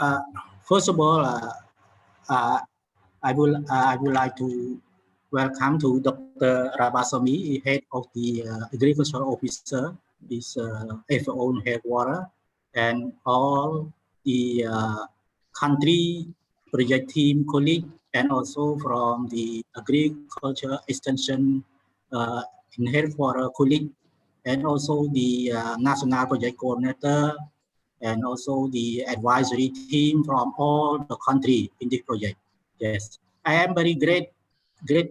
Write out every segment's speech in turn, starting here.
Uh, First of all, uh, I would like to welcome to Dr. Rabasami, head of the agricultural officer, is FAO headquarter, and all the country project team colleague, and also from the agriculture extension in headquarter colleague, and also the national project coordinator, and also the advisory team from all the country in this project. Yes, I am very great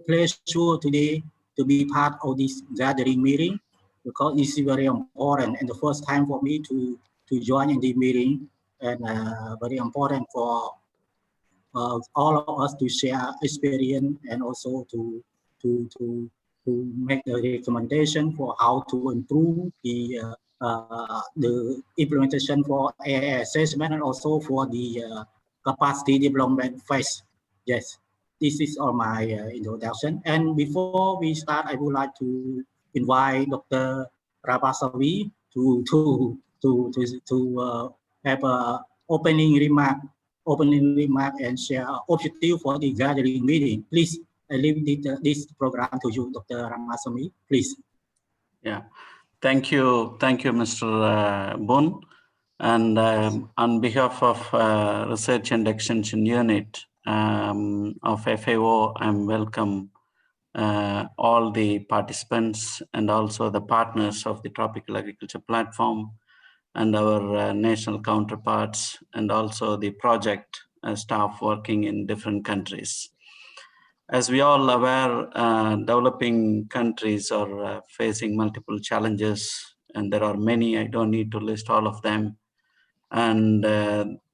pleasure today to be part of this gathering meeting, because it's very important and the first time for me to join in the meeting, and very important for all of us to share experience, and also to to to make the recommendation for how to improve the implementation for AI assessment, and also for the capacity development phase. Yes, this is all my introduction. And before we start, I would like to invite Dr. Rabasawi to have a opening remark and share objective for the gathering meeting. Please, I leave this program to you, Dr. Ramasamy, please. Yeah, thank you, Mr. Boon. And on behalf of Research and Extension Unit of FAO, I'm welcome all the participants and also the partners of the Tropical Agriculture Platform, and our national counterparts, and also the project staff working in different countries. As we all aware, developing countries are facing multiple challenges, and there are many. I don't need to list all of them, and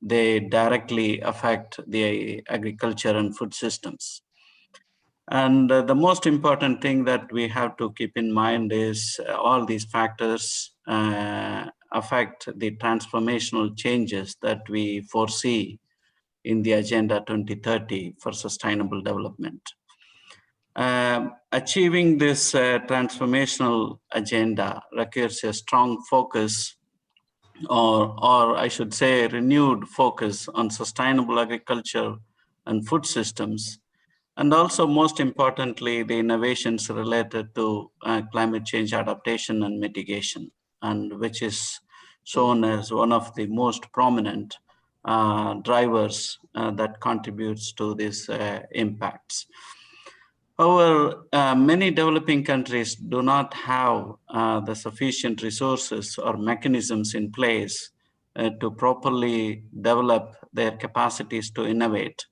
they directly affect the agriculture and food systems. And the most important thing that we have to keep in mind is all these factors affect the transformational changes that we foresee in the Agenda 2030 for Sustainable Development. Achieving this transformational agenda requires a strong focus, or I should say renewed focus on sustainable agriculture and food systems, and also most importantly, the innovations related to climate change adaptation and mitigation, and which is shown as one of the most prominent drivers that contributes to these impacts. However, many developing countries do not have the sufficient resources or mechanisms in place to properly develop their capacities to innovate,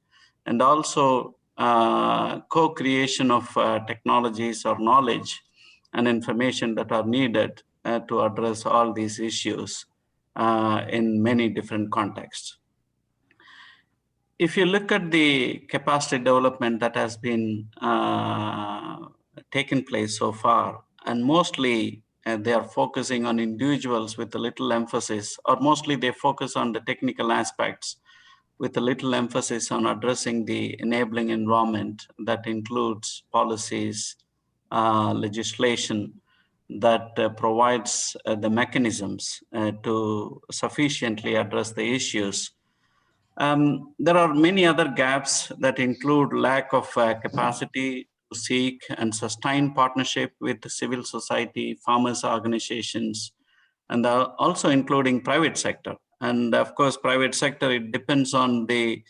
and also co-creation of technologies or knowledge and information that are needed to address all these issues in many different contexts. If you look at the capacity development that has been taken place so far, and mostly they are focusing on individuals with a little emphasis, or mostly they focus on the technical aspects with a little emphasis on addressing the enabling environment that includes policies, legislation that provides the mechanisms to sufficiently address the issues. There are many other gaps that include lack of capacity to seek and sustain partnership with civil society, farmers organizations, and also including private sector. And of course, private sector, it depends on the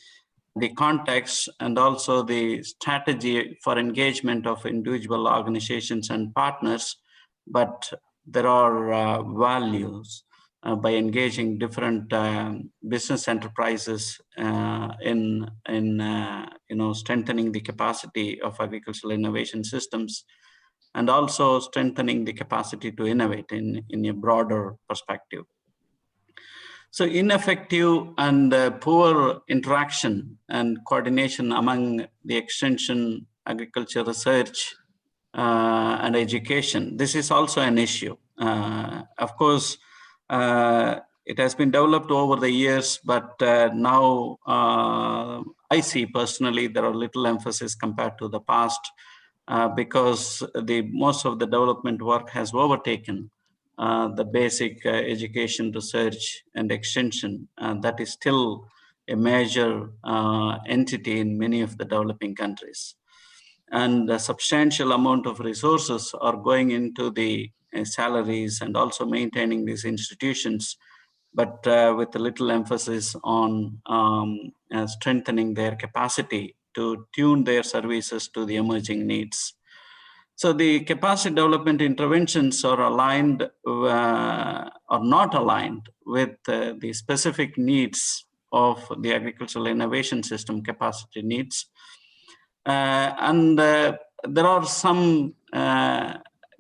context and also the strategy for engagement of individual organizations and partners, but there are values by engaging different business enterprises in strengthening the capacity of agricultural innovation systems, and also strengthening the capacity to innovate in a broader perspective. So ineffective and poor interaction and coordination among the extension, agriculture research, and education, this is also an issue. Of course, it has been developed over the years, but now I see personally there are little emphasis compared to the past because most of the development work has overtaken the basic education, research, and extension that is still a major entity in many of the developing countries. And a substantial amount of resources are going into the salaries and also maintaining these institutions, but with a little emphasis on strengthening their capacity to tune their services to the emerging needs. So the capacity development interventions are aligned or not aligned with the specific needs of the agricultural innovation system capacity needs. And there are some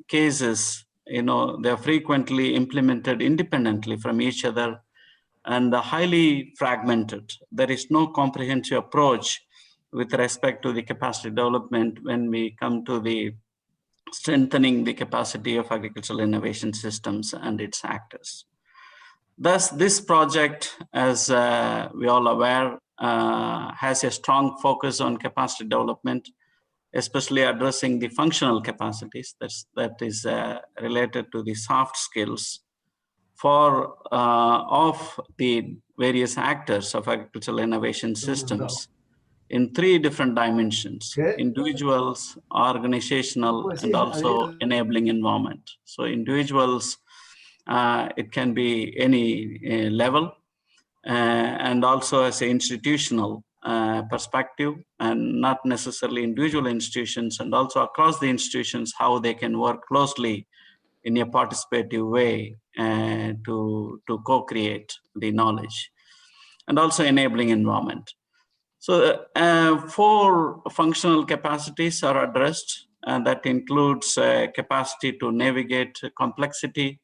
cases, they are frequently implemented independently from each other and highly fragmented. There is no comprehensive approach with respect to the capacity development when we come to the strengthening the capacity of agricultural innovation systems and its actors. Thus, this project, as we all aware, has a strong focus on capacity development, especially addressing the functional capacities that is related to the soft skills for of the various actors of agricultural innovation systems in 3 different dimensions: individuals, organizational, and also enabling environment. So individuals, it can be any level, and also as an institutional perspective, and not necessarily individual institutions, and also across the institutions, how they can work closely in a participative way to co-create the knowledge, and also enabling environment. So 4 functional capacities are addressed, and that includes capacity to navigate complexity,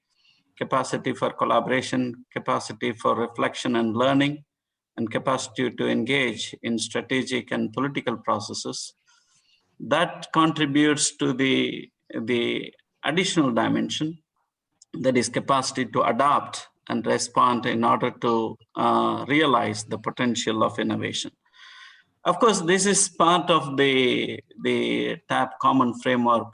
capacity for collaboration, capacity for reflection and learning, and capacity to engage in strategic and political processes. That contributes to the additional dimension, that is capacity to adapt and respond in order to realize the potential of innovation. Of course, this is part of the TAP common framework,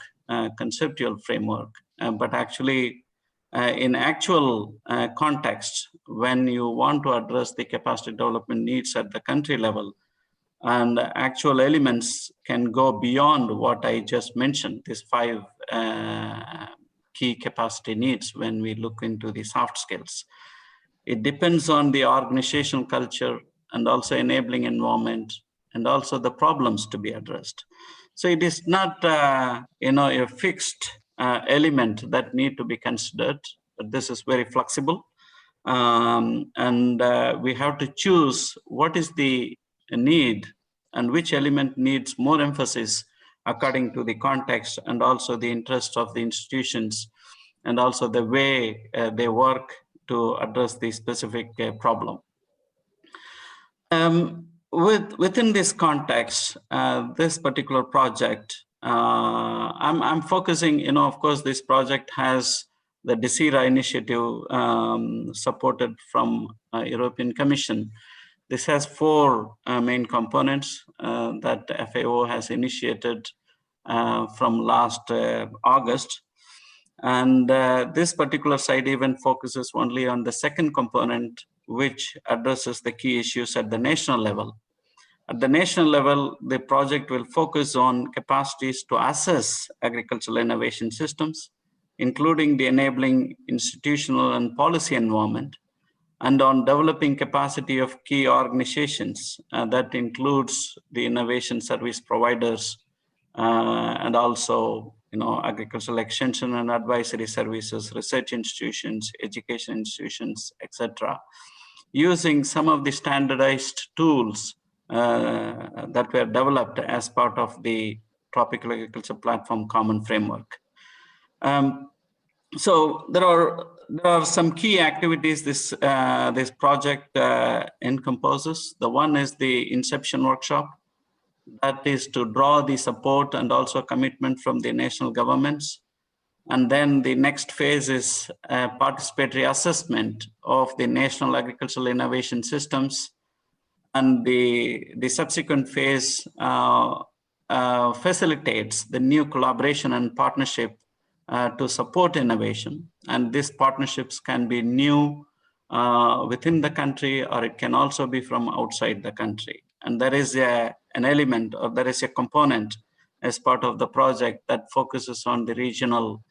conceptual framework, but actually in actual context, when you want to address the capacity development needs at the country level, and actual elements can go beyond what I just mentioned, these 5 key capacity needs when we look into the soft skills. It depends on the organizational culture and also enabling environment, and also the problems to be addressed. So it is not a fixed element that need to be considered, but this is very flexible. And we have to choose what is the need and which element needs more emphasis according to the context and also the interest of the institutions, and also the way they work to address the specific problem. Within this context, this particular project, I'm focusing, of course, this project has the DESIRA initiative supported from European Commission. This has 4 main components that FAO has initiated from last August. And this particular side even focuses only on the second component, which addresses the key issues at the national level. At the national level, the project will focus on capacities to assess agricultural innovation systems, including the enabling institutional and policy environment, and on developing capacity of key organizations. That includes the innovation service providers and also agricultural extension and advisory services, research institutions, education institutions, etc., using some of the standardized tools that were developed as part of the Tropical Agriculture Platform Common Framework. So there are some key activities this project encompasses. The one is the Inception workshop. That is to draw the support and also commitment from the national governments. And then the next phase is participatory assessment of the national agricultural innovation systems. And the subsequent phase facilitates the new collaboration and partnership to support innovation. And these partnerships can be new within the country, or it can also be from outside the country. And there is an element, or there is a component as part of the project that focuses on the regional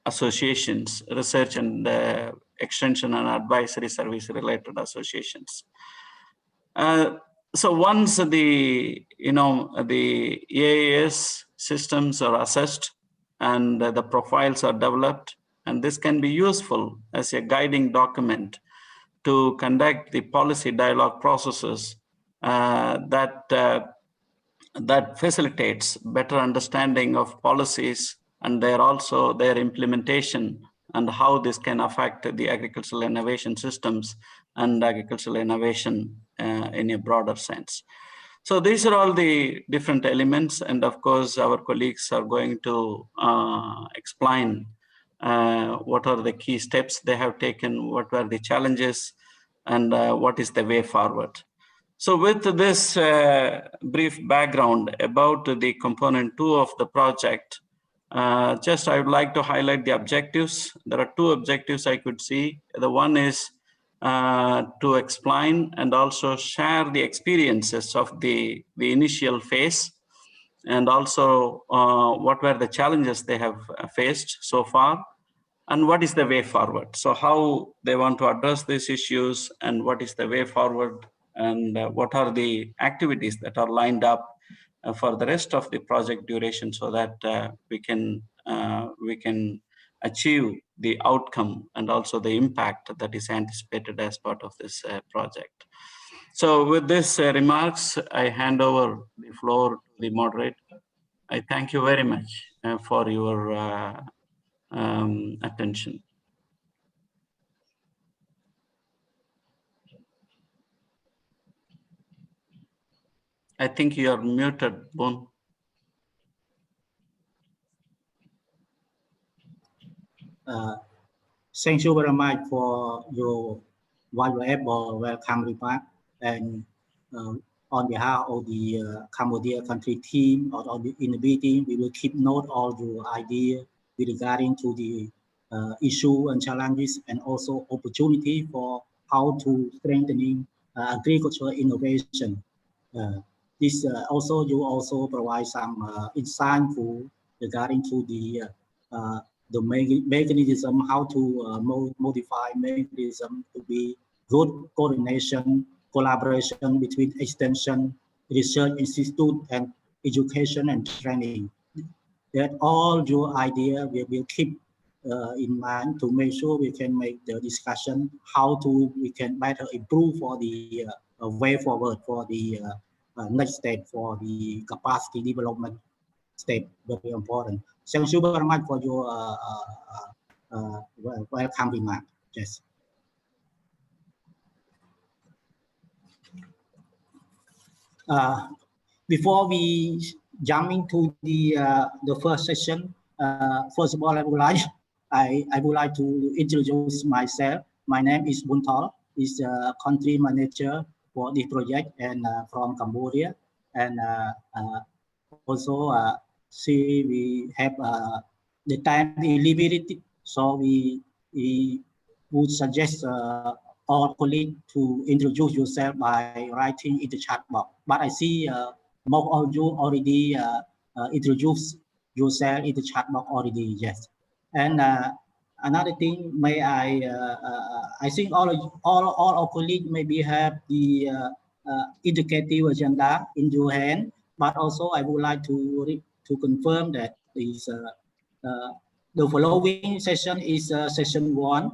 associations, research and extension and advisory service related associations. So once the AIS systems are assessed and the profiles are developed, and this can be useful as a guiding document to conduct the policy dialogue processes that facilitates better understanding of policies and their implementation, and how this can affect the agricultural innovation systems and agricultural innovation in a broader sense. So these are all the different elements, and of course our colleagues are going to explain what are the key steps they have taken, what were the challenges, and what is the way forward. So with this brief background about the component 2 of the project, just I would like to highlight the objectives. There are 2 objectives I could see. The one is to explain and also share the experiences of the initial phase, and also what were the challenges they have faced so far, and what is the way forward. So how they want to address these issues, and what is the way forward, and what are the activities that are lined up for the rest of the project duration, so that we can achieve the outcome and also the impact that is anticipated as part of this project. So with this remarks, I hand over the floor to the moderator. I thank you very much for your attention. I think you are muted, Boon. Thank you very much for your valuable welcome remark. And on behalf of the Cambodia country team, or in the meeting, we will keep note of your idea regarding to the issue and challenges, and also opportunity for how to strengthening agricultural innovation. This also, you also provide some insightful regarding to the mechanism, how to modify mechanism to be good coordination, collaboration between extension, research institute, and education and training. That all your idea we will keep in mind to make sure we can make the discussion how we can better improve for the way forward for the next step for the capacity development step. Very important. Thank you very much for your welcome remark. Yes. Before we jump into the first session, first of all, I would like to introduce myself. My name is Bunthol. Is country manager for this project, and from Cambodia. And also, see, we have the time limited, so we would suggest all colleagues to introduce yourself by writing in the chat box. But I see most of you already introduced yourself in the chat box already. Yes, and another thing, may I think all our colleagues maybe have the indicative agenda in your hand, but also I would like to confirm that is the following session is session 1,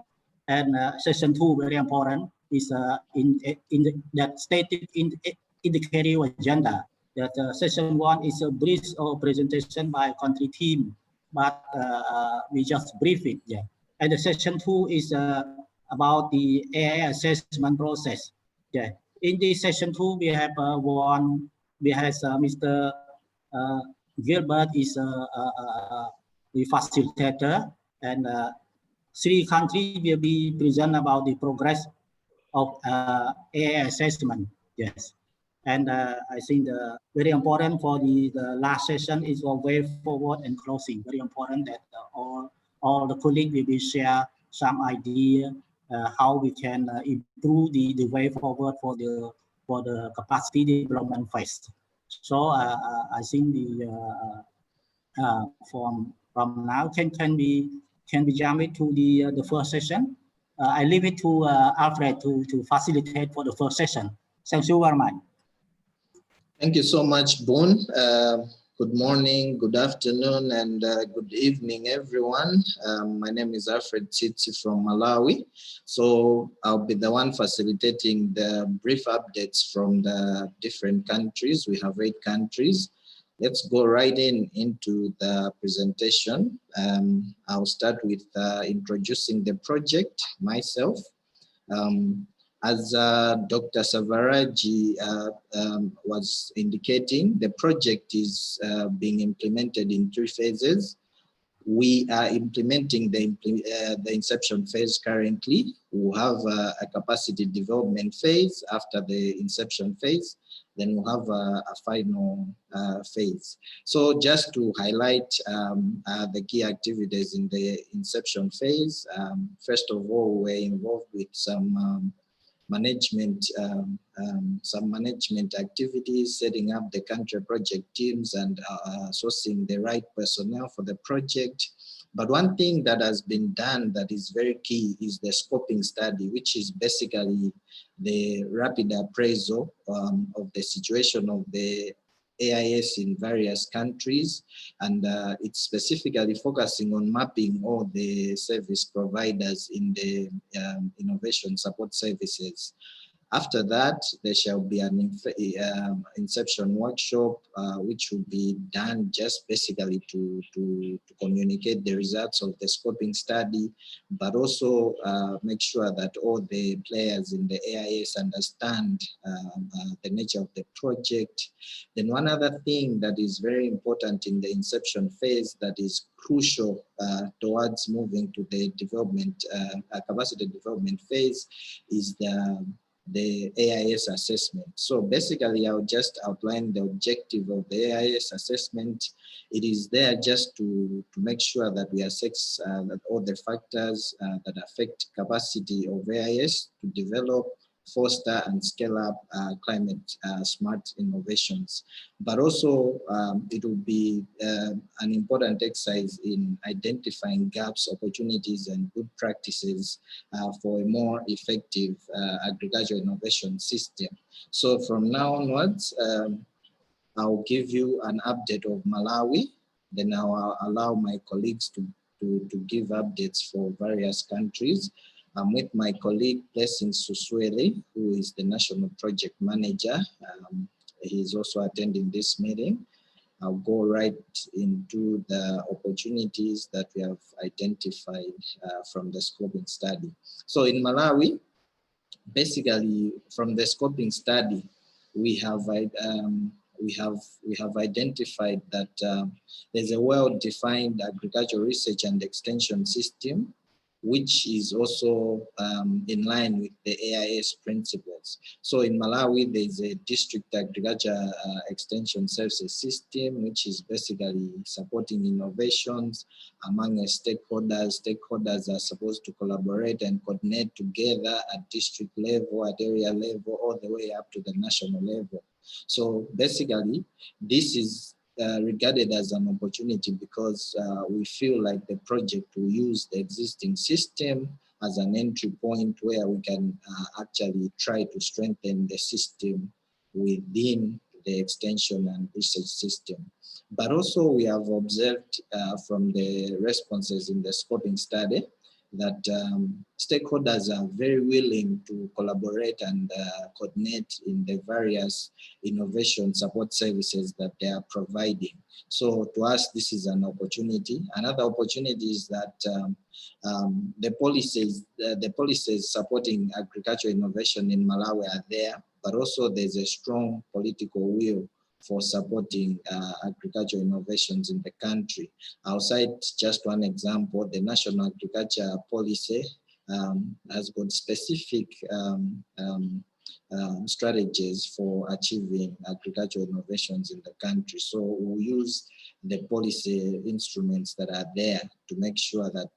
and session 2 very important is that stated in indicative agenda. That session 1 is a brief presentation by country team, but we just brief it. Yeah, and the session 2 is about the AI assessment process. Yeah, in this session 2 we have Mr. Gilbert is the facilitator, and 3 countries will be present about the progress of AI assessment. Yes, and I think very important for the last session is for way forward and closing. Very important that all the colleagues will be share some idea how we can improve the way forward for the capacity development phase. So I think from now can we jump into the first session. I leave it to Alfred to facilitate for the first session. Thank you very much. Thank you so much, Boone. Good morning, good afternoon, and good evening, everyone. My name is Alfred Tsitsi from Malawi. So I'll be the one facilitating the brief updates from the different countries. We have 8 countries. Let's go right into the presentation. I'll start with introducing the project, myself. As Dr. Savaraji was indicating, the project is being implemented in 3 phases. We are implementing the inception phase currently. We'll have a capacity development phase after the inception phase. Then we'll have a final phase. So just to highlight the key activities in the inception phase, first of all, we're involved with some management activities, setting up the country project teams and sourcing the right personnel for the project. But one thing that has been done that is very key is the scoping study, which is basically the rapid appraisal of the situation of the AIS in various countries, and it's specifically focusing on mapping all the service providers in the innovation support services. After that, there shall be an inception workshop, which will be done just basically to communicate the results of the scoping study, but also make sure that all the players in the AIS understand the nature of the project. Then one other thing that is very important in the inception phase that is crucial towards moving to the development, capacity development phase is the AIS assessment. So basically, I'll just outline the objective of the AIS assessment. It is there just to make sure that we assess that all the factors that affect capacity of AIS to develop, foster, and scale up climate smart innovations. But also, it will be an important exercise in identifying gaps, opportunities, and good practices for a more effective agricultural innovation system. So from now onwards, I'll give you an update of Malawi, then I'll allow my colleagues to give updates for various countries. I'm with my colleague, Blessing Suswele, who is the National Project Manager. He's also attending this meeting. I'll go right into the opportunities that we have identified from the scoping study. So in Malawi, basically from the scoping study, we have identified that there's a well-defined agricultural research and extension system, which is also in line with the AIS principles. So in Malawi, there's a district agriculture extension services system, which is basically supporting innovations among stakeholders. Stakeholders are supposed to collaborate and coordinate together at district level, at area level, all the way up to the national level. So basically, this is regarded as an opportunity because we feel like the project will use the existing system as an entry point where we can actually try to strengthen the system within the extension and research system. But also we have observed from the responses in the scoping study that stakeholders are very willing to collaborate and coordinate in the various innovation support services that they are providing. So to us, this is an opportunity. Another opportunity is that the policies supporting agricultural innovation in Malawi are there, but also there's a strong political will for supporting agricultural innovations in the country. I'll cite just one example. The National Agriculture Policy has got specific strategies for achieving agricultural innovations in the country. So we'll use the policy instruments that are there to make sure that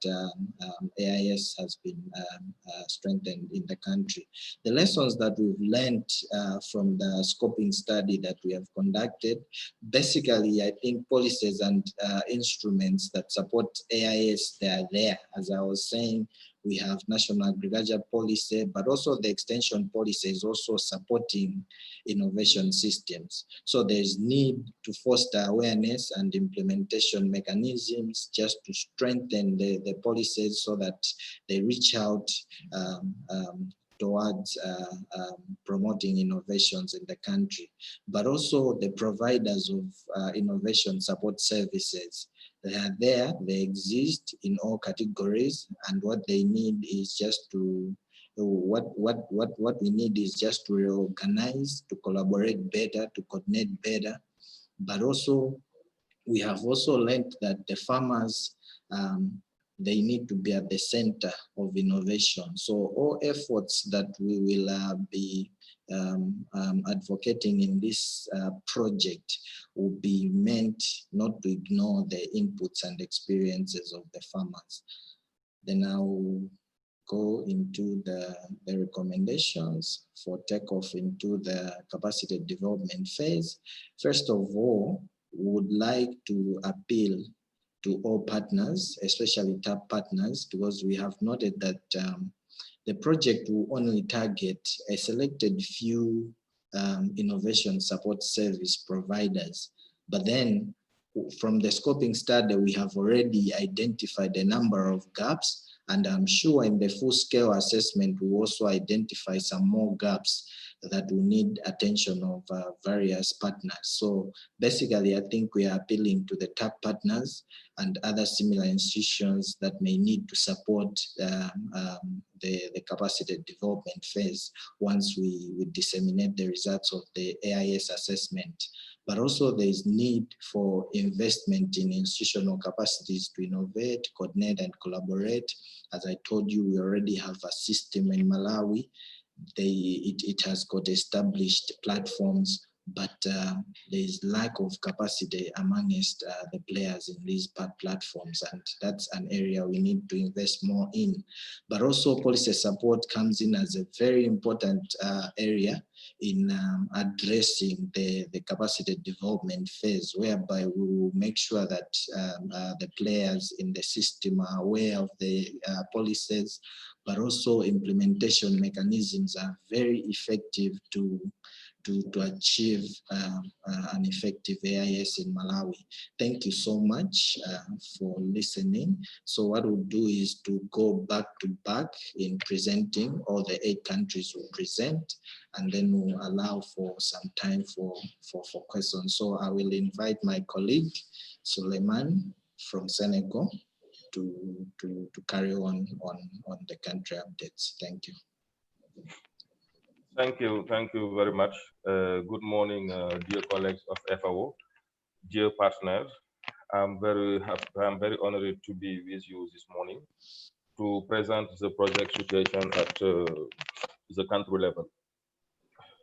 AIS has been strengthened in the country. The lessons that we've learned from the scoping study that we have conducted, basically, I think policies and instruments that support AIS, they are there. As I was saying, we have national agriculture policy, but also the extension policy is also supporting innovation systems. So there's need to foster awareness and implementation mechanisms just to strengthen the policies so that they reach out towards promoting innovations in the country. But also the providers of innovation support services. They are there, they exist in all categories, and what they need is just to, what we need is just to reorganize, to collaborate better, to coordinate better. But also, we have also learned that the farmers, they need to be at the center of innovation. So all efforts that we will be advocating in this project will be meant not to ignore the inputs and experiences of the farmers. Then I'll go into the recommendations for takeoff into the capacity development phase. First of all, we would like to appeal to all partners, especially TAP partners, because we have noted that the project will only target a selected few innovation support service providers. But then from the scoping study, we have already identified a number of gaps, and I'm sure in the full-scale assessment, we also identify some more gaps that will need attention of various partners. So basically, I think we are appealing to the TAP partners and other similar institutions that may need to support the capacity development phase once we disseminate the results of the AIS assessment. But also there is need for investment in institutional capacities to innovate, coordinate, and collaborate. As I told you, we already have a system in Malawi. It has got established platforms, but there is lack of capacity amongst the players in these platforms, and that's an area we need to invest more in. But also policy support comes in as a very important area in addressing the capacity development phase, whereby we will make sure that the players in the system are aware of the policies, but also implementation mechanisms are very effective to achieve an effective AIS in Malawi. Thank you so much for listening. So what we'll do is to go back to back in presenting. All the 8 countries will present, and then we'll allow for some time for questions. So I will invite my colleague, Suleiman from Senegal, to carry on the country updates. Thank you. Thank you very much. Good morning, dear colleagues of FAO, dear partners. I'm very honored to be with you this morning to present the project situation at the country level.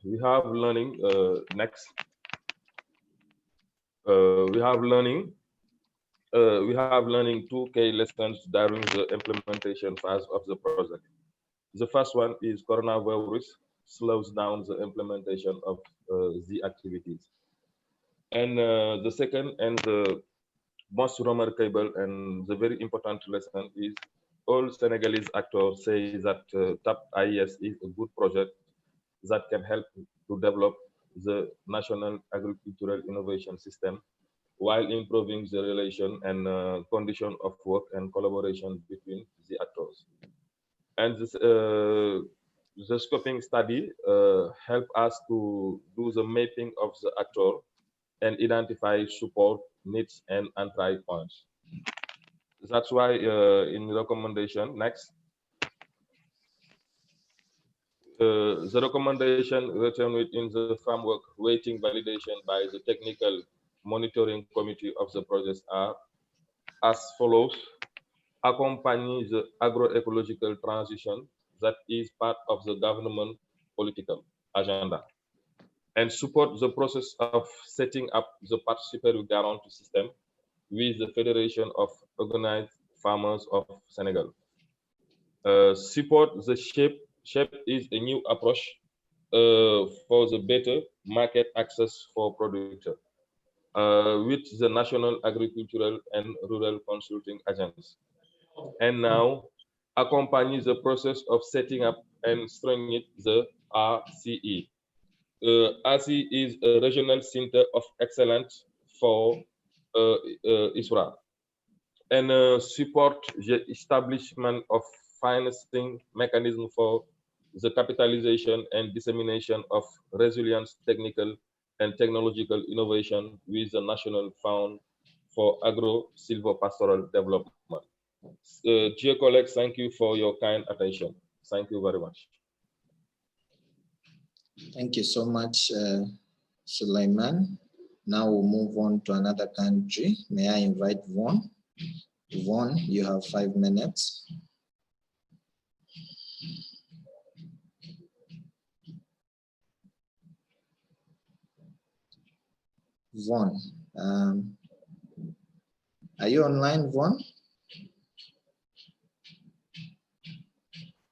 We have learning next. We have learning 2 key lessons during the implementation phase of the project. The first one is coronavirus slows down the implementation of the activities. And the second and the most remarkable and the very important lesson is all Senegalese actors say that TAP-AIS is a good project that can help to develop the national agricultural innovation system while improving the relation and condition of work and collaboration between the actors. And this, the scoping study helped us to do the mapping of the actor and identify support needs and entry points. That's why in the recommendation, next, the recommendation written within the framework waiting validation by the technical monitoring committee of the project are as follows: accompany the agroecological transition that is part of the government political agenda, and support the process of setting up the participatory guarantee system with the Federation of Organized Farmers of Senegal. Support the shape is a new approach for the better market access for producers with the National Agricultural and Rural Consulting Agency. And now accompany the process of setting up and strengthening the RCE. RCE is a regional center of excellence for Israel and support the establishment of financing mechanism for the capitalization and dissemination of resilience technical and technological innovation with the National Fund for Agro-Silvopastoral Development. Dear colleagues, thank you for your kind attention. Thank you very much. Thank you so much, Sulaiman. Now we'll move on to another country. May I invite Vaughn? Vaughn, you have 5 minutes. Vaughn, are you online, Vaughn?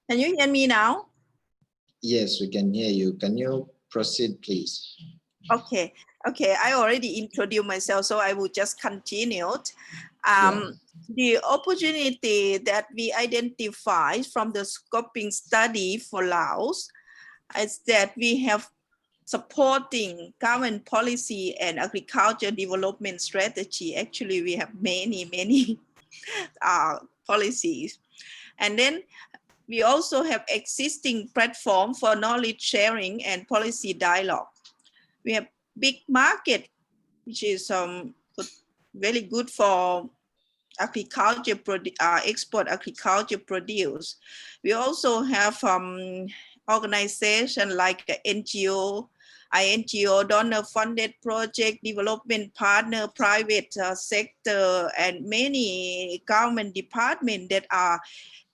Can you hear me now? Yes, we can hear you. Can you proceed, please? Okay. I already introduced myself, so I will just continue. The opportunity that we identified from the scoping study for Laos is that we have supporting government policy and agriculture development strategy. Actually, we have many policies. And then we also have existing platform for knowledge sharing and policy dialogue. We have big market, which is very good for agriculture, export agriculture produce. We also have organization like NGO, INGO, donor-funded project, development partner, private sector, and many government departments that are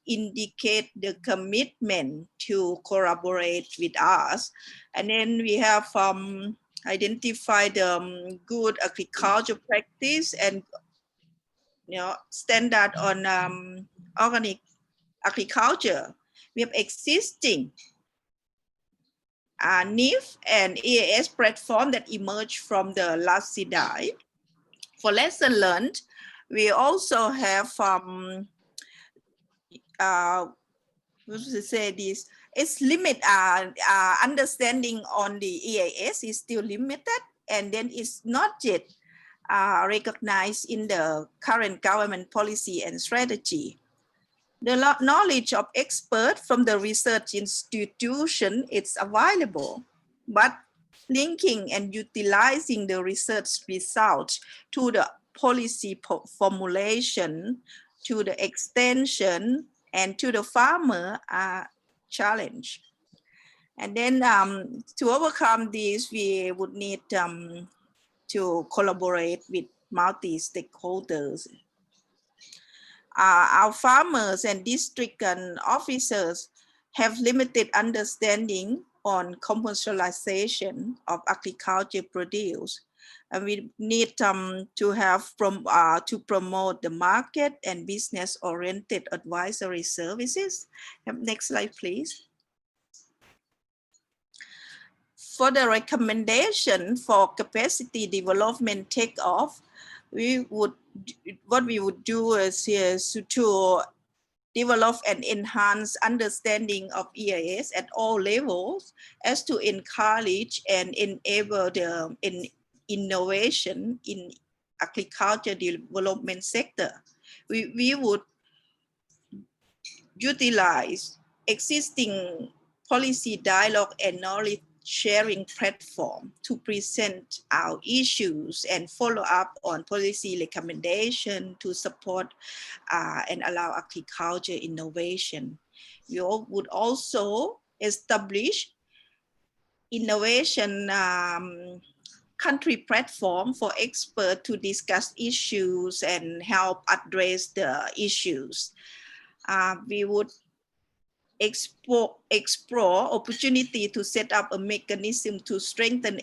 indicate the commitment to collaborate with us. And then we have identified good agriculture practice and standard on organic agriculture. We have existing NIF and EAS platform that emerged from the last CDI. For lesson learned, we also have it's limit understanding on the EAS is still limited, and then it's not yet recognized in the current government policy and strategy. The knowledge of experts from the research institution is available, but linking and utilizing the research results to the policy formulation, to the extension, and to the farmer are challenge. And then to overcome this, we would need to collaborate with multi-stakeholders. Our farmers and district officers have limited understanding on commercialization of agriculture produce. And we need to have to promote the market and business-oriented advisory services. Next slide, please. For the recommendation for capacity development takeoff, what we would do is to develop and enhance understanding of EAS at all levels, as to encourage and enable the innovation in agriculture development sector. We would utilize existing policy dialogue and knowledge sharing platform to present our issues and follow up on policy recommendation to support and allow agriculture innovation. We would also establish innovation country platform for experts to discuss issues and help address the issues. We would explore opportunity to set up a mechanism to strengthen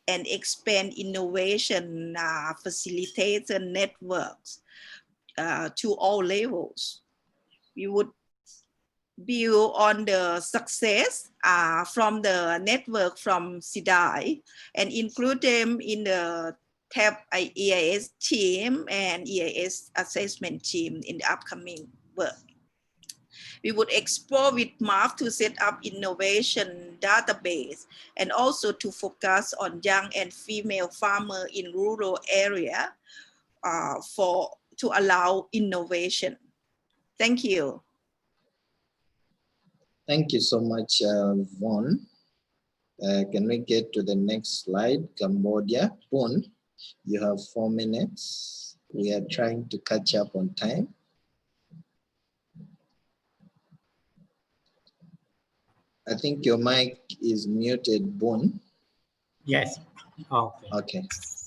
and expand innovation facilitator networks to all levels. We would build on the success from the network from CDI and include them in the TAP-AIS team and EIS assessment team in the upcoming work. We would explore with MAF to set up innovation database and also to focus on young and female farmers in rural area to allow innovation. Thank you. Thank you so much, Vaughn. Can we get to the next slide? Cambodia. Vaughn, you have 4 minutes. We are trying to catch up on time. I think your mic is muted, Vaughn. Yes. Okay. Okay.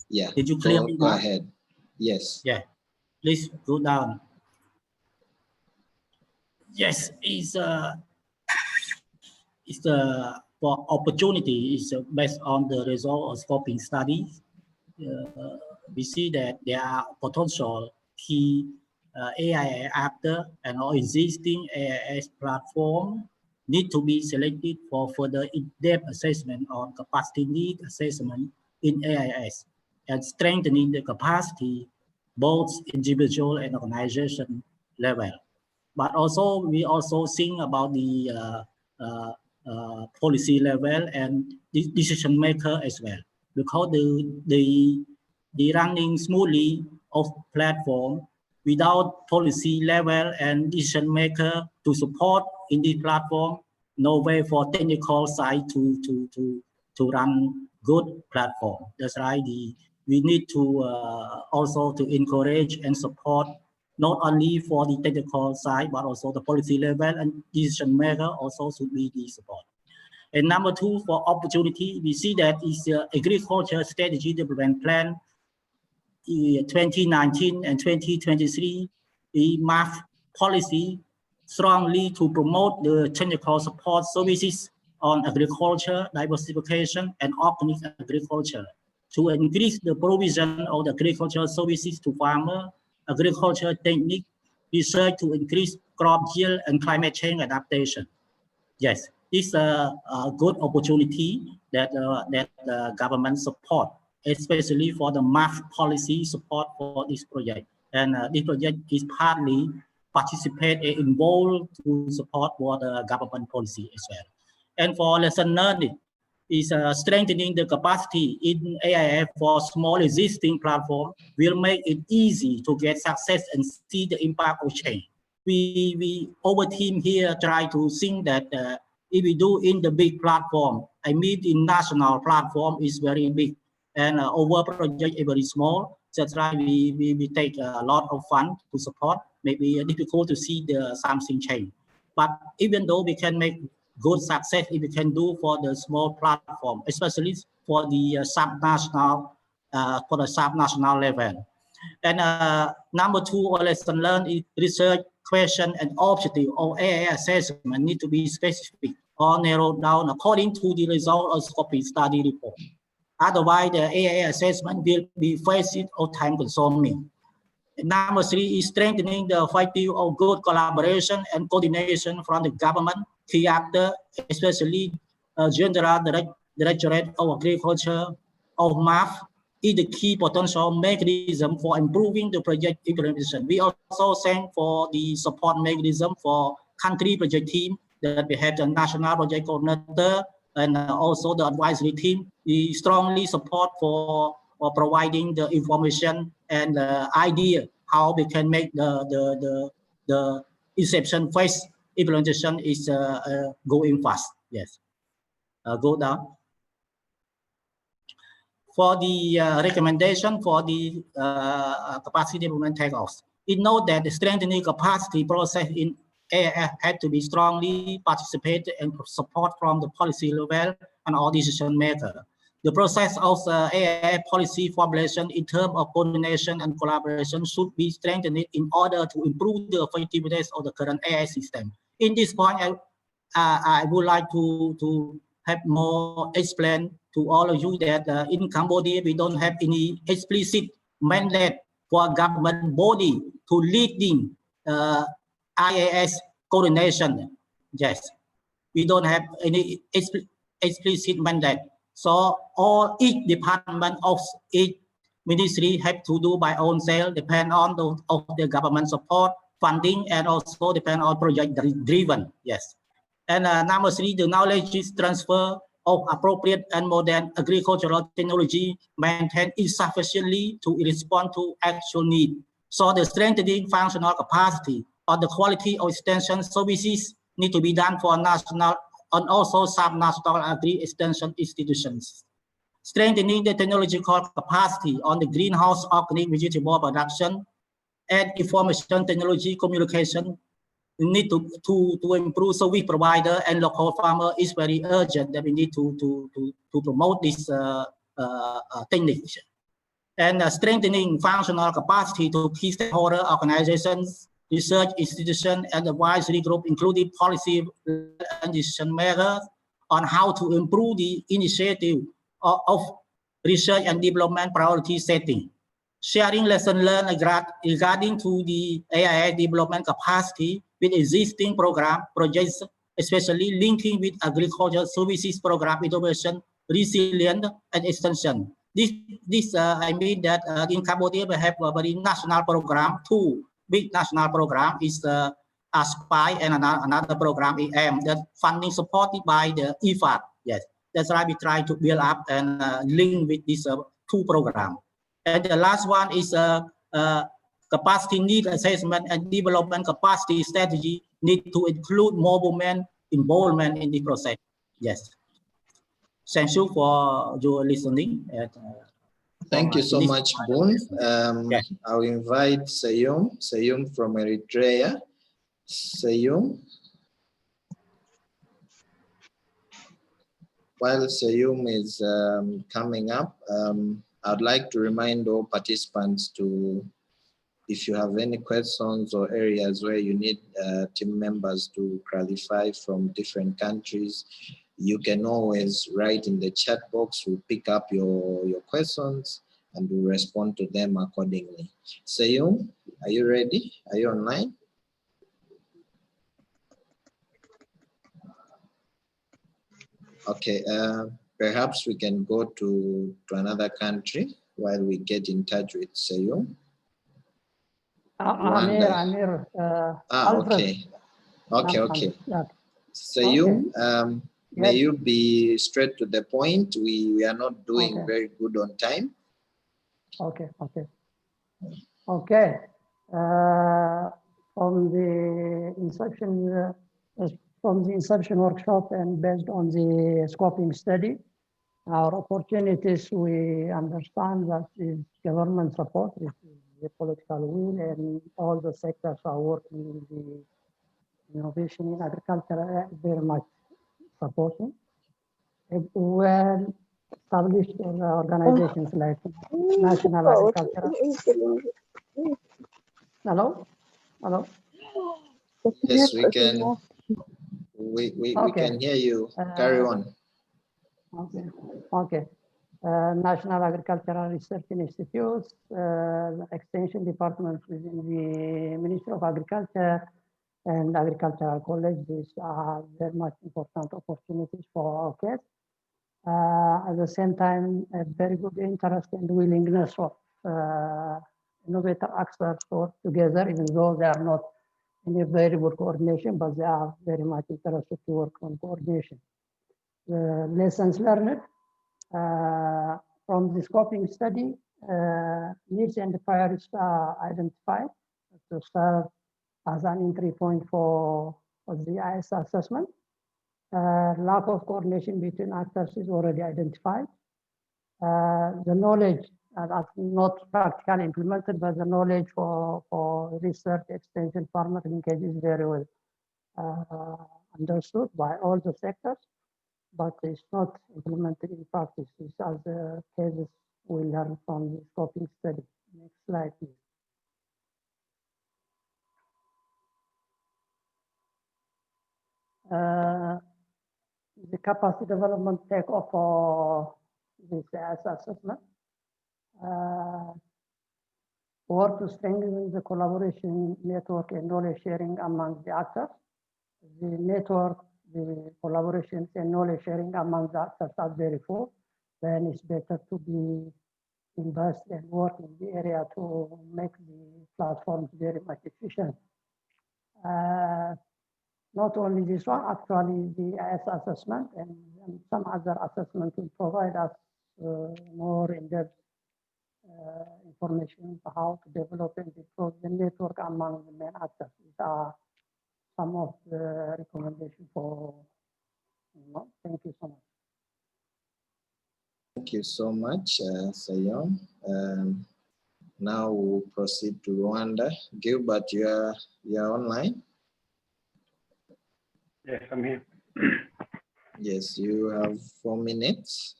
Yeah. Did you clear me Go now? ahead. Yes. Yeah. Please go down. Yes, for opportunity is based on the result of scoping studies. We see that there are potential key AI actor and all existing AIS platform need to be selected for further in-depth assessment on capacity need assessment in AIS and strengthening the capacity both individual and organization level. But also we also think about the policy level and decision maker as well, because the running smoothly of platform without policy level and decision maker to support in the platform, no way for technical side to run good platform. That's right. We need to also to encourage and support not only for the technical side, but also the policy level and decision maker also should be the support. And number 2, for opportunity, we see that is the agriculture strategy development plan 2019 and 2023, the MAF policy strongly to promote the technical support services on agriculture, diversification, and organic agriculture to increase the provision of the agricultural services to farmers, agriculture technique, research to increase crop yield and climate change adaptation. Yes, this is a good opportunity that the government support, especially for the MAF policy support for this project. And this project is partly participate and involved to support for the government policy as well. And for lesson learning, is strengthening the capacity in AIF for small existing platform will make it easy to get success and see the impact of change. We our team here try to think that if we do in the big platform, I mean in national platform is very big and our project is very small. That's why we take a lot of fun to support. Maybe difficult to see something change. But even though we can make good success if we can do for the small platform, especially for the subnational level. And number 2, lesson learned is research question and objective of AI assessment need to be specific or narrowed down according to the result of scoping study report. Otherwise, the AI assessment will be faced or time consuming. Number 3 is strengthening the field of good collaboration and coordination from the government, key actor, especially General Directorate of Agriculture of MAF, is the key potential mechanism for improving the project implementation. We also send for the support mechanism for country project team that we have the national project coordinator and also the advisory team. We strongly support for providing the information and the idea how we can make the inception phase implementation is going fast. Yes, go down. For the recommendation for the capacity development takeoffs, it note that the strengthening capacity process in AIF had to be strongly participated and support from the policy level and all decision maker. The process of AI policy formulation in terms of coordination and collaboration should be strengthened in order to improve the effectiveness of the current AI system. In this point, I would like to have more explain to all of you that in Cambodia, we don't have any explicit mandate for a government body to leading IAS coordination. Yes, we don't have any explicit mandate. So each department of each ministry have to do by own self, depend on the government support, funding, and also depend on project driven. Yes. And number three, the knowledge is transfer of appropriate and modern agricultural technology maintained insufficiently to respond to actual need. So the strengthening functional capacity or the quality of extension services need to be done for national and also sub-national agri-extension institutions. Strengthening the technological capacity on the greenhouse organic vegetable production and information technology communication. We need to improve service provider and local farmer is very urgent that we need to promote this technique. And strengthening functional capacity to key stakeholder organizations, research institutions, and advisory group, including policy and decision makers on how to improve the initiative of research and development priority setting. Sharing lessons learned regarding to the AIS development capacity with existing projects, especially linking with agricultural services program innovation, resilience, and extension. This I mean that in Cambodia we have a very national program, two big national program is ASPI and another program EM, that funding supported by the IFAD. Yes, that's why we try to build up and link with these two programs. And the last one is capacity need assessment and development capacity strategy need to include more women involvement in the process. Yes. Thank you for your listening. Thank you so much, Boon. I'll invite Sayum from Eritrea. Sayum. While Sayum is coming up, I'd like to remind all participants to, if you have any questions or areas where you need team members to clarify from different countries, you can always write in the chat box. We'll pick up your questions and we'll respond to them accordingly. Sayum, are you ready? Are you online? Okay, perhaps we can go to another country while we get in touch with Sayum. Amir. Okay. Sayum, may you be straight to the point. We are not doing very good on time. Okay. From the Inception workshop and based on the scoping study, our opportunities, we understand that is government support, is the political will, and all the sectors are working in the innovation in agriculture, very much supporting. Well established organizations like National Agricultural. Hello? Yes, we can. We can hear you. Carry on. Okay. National Agricultural Research Institutes, extension departments within the Ministry of Agriculture and Agricultural College. These are very much important opportunities for our case. At the same time, a very good interest and willingness of innovator experts to work together, even though they are not in a very good coordination, but they are very much interested to work on coordination. The lessons learned from the scoping study, needs and priorities are identified to serve as an entry point for the AIS assessment. Lack of coordination between actors is already identified. The knowledge that's not practically implemented, but the knowledge for research, extension, farmer linkage is very well understood by all the sectors, but it's not implemented in practice. These are the cases we learned from the scoping study. Next slide, please. The capacity development take-off for this AIS assessment. Work to strengthen the collaboration network and knowledge sharing among the actors. The network, the collaborations and knowledge sharing among the actors are very full. Then it's better to be invest and work in the area to make the platforms very much efficient. Not only this one, actually the AIS assessment and some other assessment will provide us more in-depth information on how to develop and improve the network among the main actors. These are some of the recommendations for, thank you so much. Thank you so much, Sayom. Now we'll proceed to Rwanda. Gilbert, you are online? Yes, I'm here. Yes, you have 4 minutes.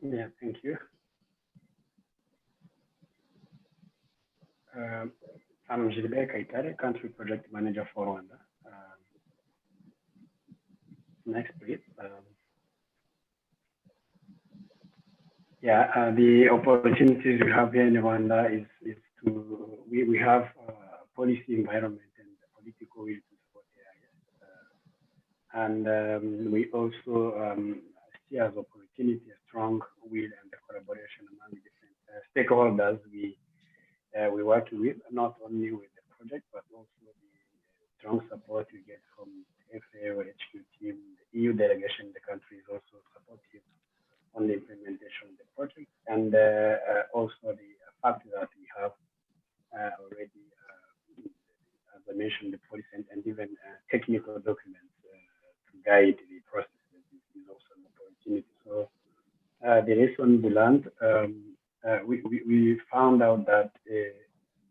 Yeah, thank you. I'm Gilbert Kaitare, Country Project Manager for Rwanda. Next, please. The opportunities we have here in Rwanda is to, we have policy environment and political will to support AIS. And we also see as opportunity a strong will and the collaboration among different stakeholders we work with, not only with the project, but also the strong support we get from the FAO HQ team, the EU delegation in the country is also supportive on the implementation of the project. And also the fact that we have already, as I mentioned, the policy and even technical documents to guide the process is also an opportunity. So the lesson we learned, we found out that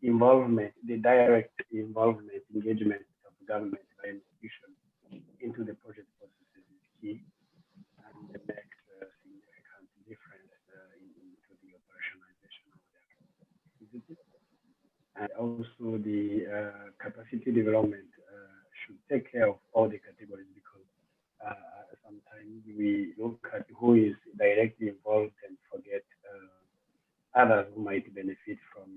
involvement, the direct involvement, engagement of government by institutions into the project processes is key, and it makes a significant difference into the operationalization of the activities. And also the capacity development should take care of all the categories, because sometimes we look at who is directly involved and forget others who might benefit from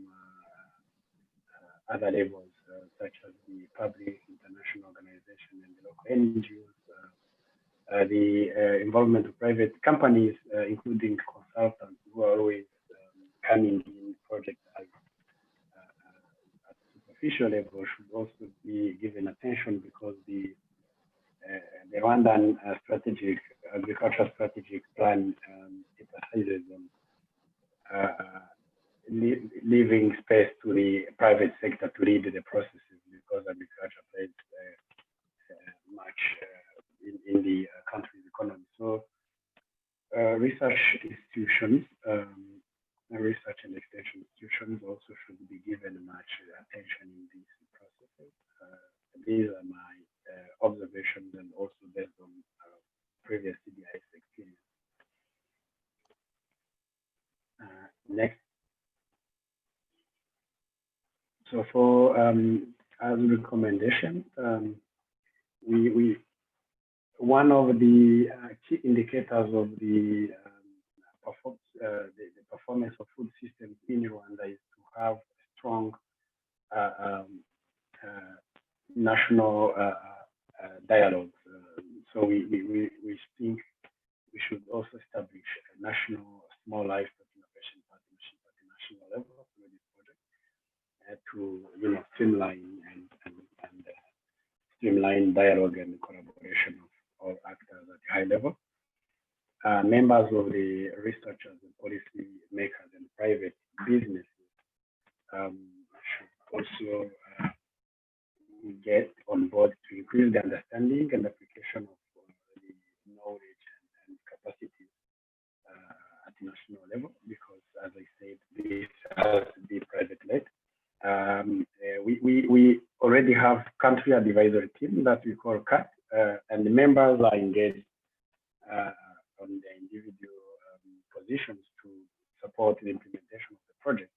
other levels, such as the public, international organization, and the local NGOs, the involvement of private companies, including consultants who are always coming in projects at superficial level, should also be given attention, because the Rwandan agricultural strategic plan emphasizes on leaving space to the private sector to lead the processes, because agriculture plays much in the country's economy. So research institutions, research and extension institutions also should be given much attention in these processes. These are my observations, and also based on previous CDIS experience. Next. So for as a recommendation, one of the key indicators of the performance of food systems in Rwanda is to have strong national dialogues. So we think we should also establish a national small livestock innovation partnership at the national level through this project to streamline and streamline dialogue and collaboration of all actors at a high level. Members of the researchers and policy makers and private businesses should also get on board to increase the understanding and application of the knowledge and capacities at the national level, because, as I said, this has to be private-led. We already have country advisory team that we call CAT, and the members are engaged on their individual positions to support the implementation of the project.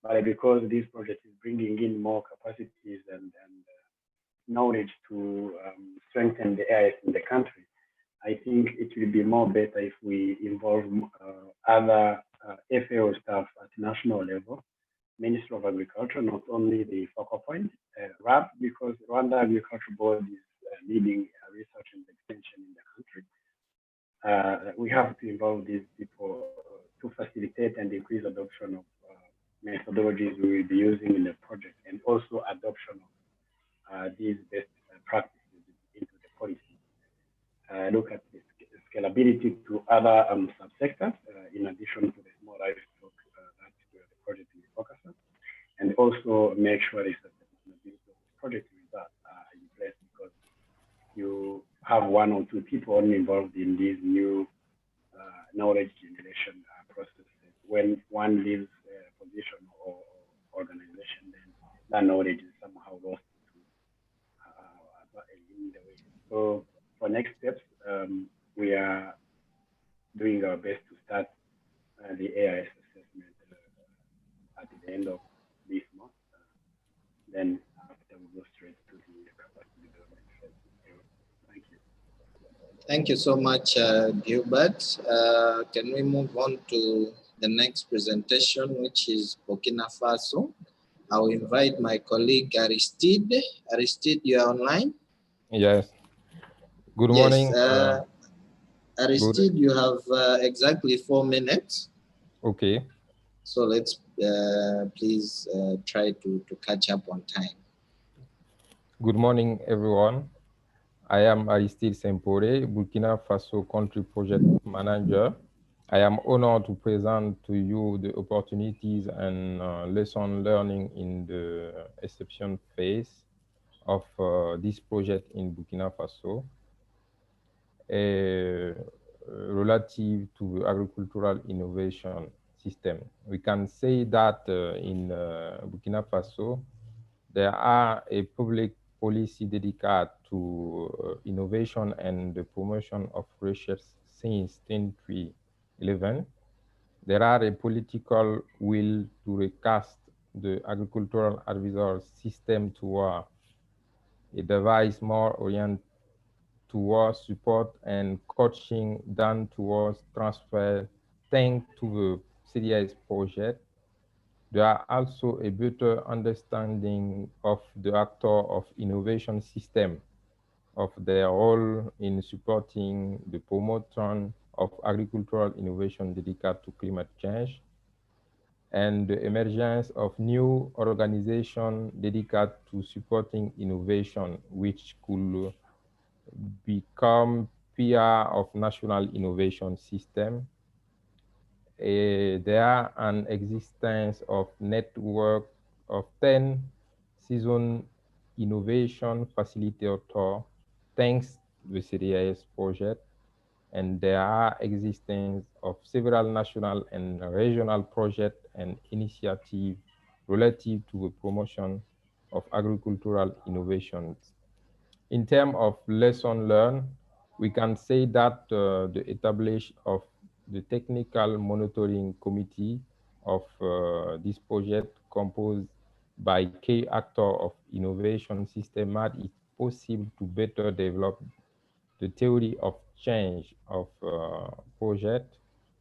But because this project is bringing in more capacities and knowledge to strengthen the AIS in the country, I think it will be more better if we involve other FAO staff at national level, Ministry of Agriculture, not only the focal point, RAB, because Rwanda Agriculture Board is leading research and extension in the country. We have to involve these people to facilitate and increase adoption of methodologies we will be using in the project, and also adoption of these best practices into the policy. Look at the scalability to other subsectors, in addition to the small livestock that the project will focus on, and also make sure the sustainability of the project results are in place, because you have one or two people only involved in these new knowledge generation processes. When one leaves a position or organization, then that knowledge is somehow lost in the way. So for next steps, we are doing our best to start the AIS assessment at the end of this month. Then after we go straight to the capacity development phase. Thank you. Thank you so much, Gilbert. Can we move on to the next presentation, which is Burkina Faso? I'll invite my colleague Aristide. Aristide, you are online? Yes. Good Yes, morning. Aristide, you have exactly 4 minutes. Okay. So let's please try to catch up on time. Good morning, everyone. I am Aristide Sempore, Burkina Faso Country Project Manager. I am honored to present to you the opportunities and lesson learning in the Inception phase of this project in Burkina Faso, relative to agricultural innovation system. We can say that in Burkina Faso, there are a public policy dedicated to innovation and the promotion of research since 2011. There are a political will to recast the agricultural advisory system toward a device more oriented towards support and coaching than towards transfer, thanks to the CDIS project. There are also a better understanding of the actor of innovation system, of their role in supporting the promotion of agricultural innovation dedicated to climate change, and the emergence of new organizations dedicated to supporting innovation, which could become peer of national innovation system. There are an existence of network of 10 season innovation facilitator thanks to the CDIS project, and there are existence of several national and regional projects and initiatives relative to the promotion of agricultural innovations. In terms of lesson learned, we can say that the establishment of the technical monitoring committee of this project, composed by key actors of innovation system, made it possible to better develop the theory of change of project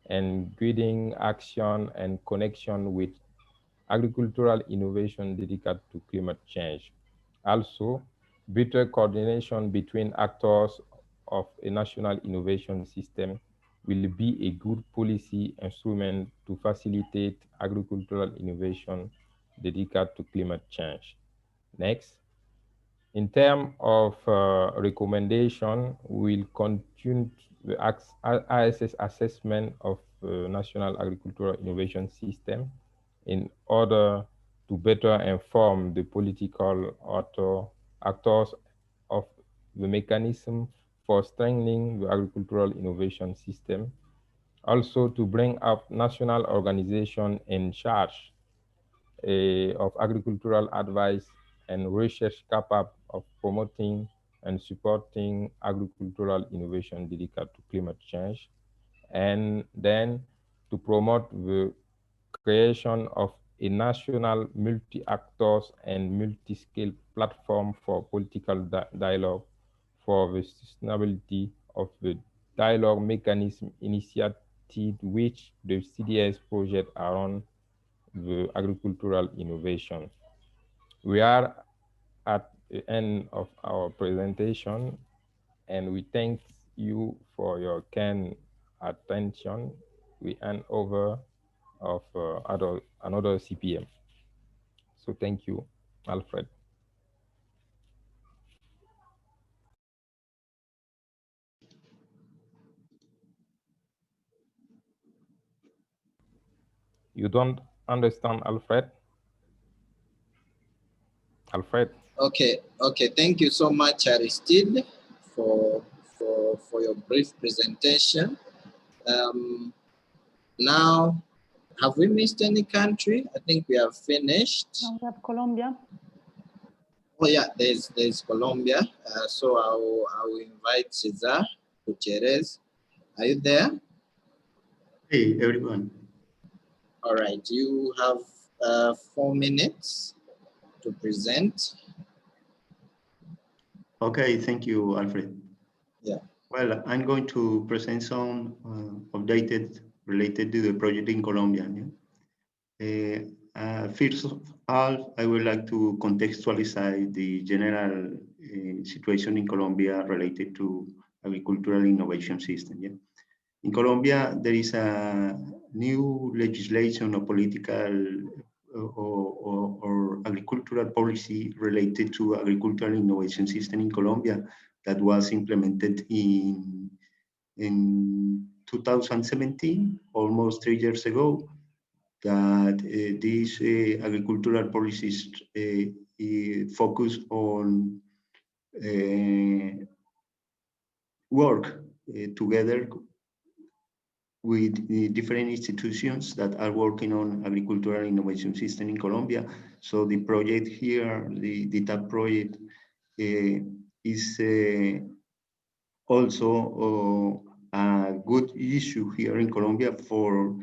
and guiding action and connection with agricultural innovation dedicated to climate change. Also, better coordination between actors of a national innovation system will be a good policy instrument to facilitate agricultural innovation dedicated to climate change. Next. In terms of recommendation, we'll continue the ISS assessment of National Agricultural Innovation System in order to better inform the political actors of the mechanism for strengthening the agricultural innovation system. Also to bring up national organizations in charge of agricultural advice and research capable of promoting and supporting agricultural innovation dedicated to climate change, and then to promote the creation of a national multi-actors and multi-scale platform for political dialogue for the sustainability of the dialogue mechanism initiated which the CDS project around the agricultural innovation. We are at the end of our presentation, and we thank you for your kind attention. We hand over of another CPM. So thank you, Alfred. You don't understand, Alfred? Alfred? Okay, thank you so much, Aristide, for your brief presentation. Now, have we missed any country? I think we have finished. Now we have Colombia. Oh yeah, there's Colombia. So I will invite Cesar Gutierrez. Are you there? Hey, everyone. All right, you have 4 minutes to present. Okay, thank you, Alfred. Yeah. Well, I'm going to present some updated related to the project in Colombia. First of all, I would like to contextualize the general situation in Colombia related to agricultural innovation system. Yeah? In Colombia, there is a new legislation or political or agricultural policy related to agricultural innovation system in Colombia that was implemented in 2017, almost 3 years ago, that these agricultural policies focus on work together with the different institutions that are working on agricultural innovation system in Colombia. So the project here, the TAP project, is also a good issue here in Colombia for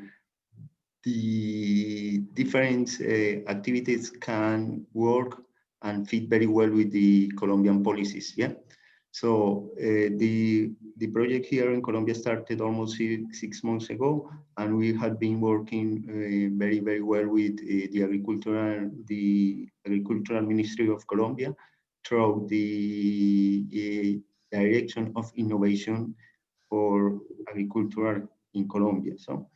the different activities can work and fit very well with the Colombian policies. Yeah. So the project here in Colombia started almost 6 months ago, and we had been working very well with the agricultural Ministry of Colombia through the direction of innovation for agriculture in Colombia. So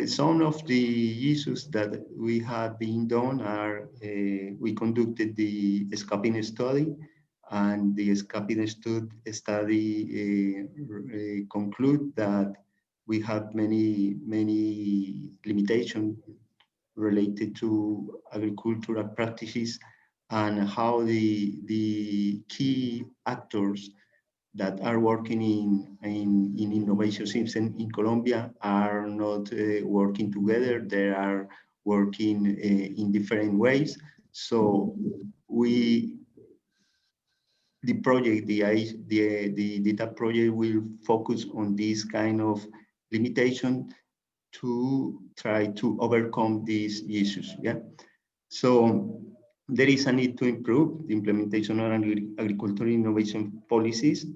some of the issues that we have been done are we conducted the scoping study, and the scoping study conclude that we have many limitations related to agricultural practices and how the key actors that are working in innovation system in Colombia are not working together. They are working in different ways. So the project, the TAP project will focus on this kind of limitation to try to overcome these issues. Yeah. So there is a need to improve the implementation of agricultural innovation policies,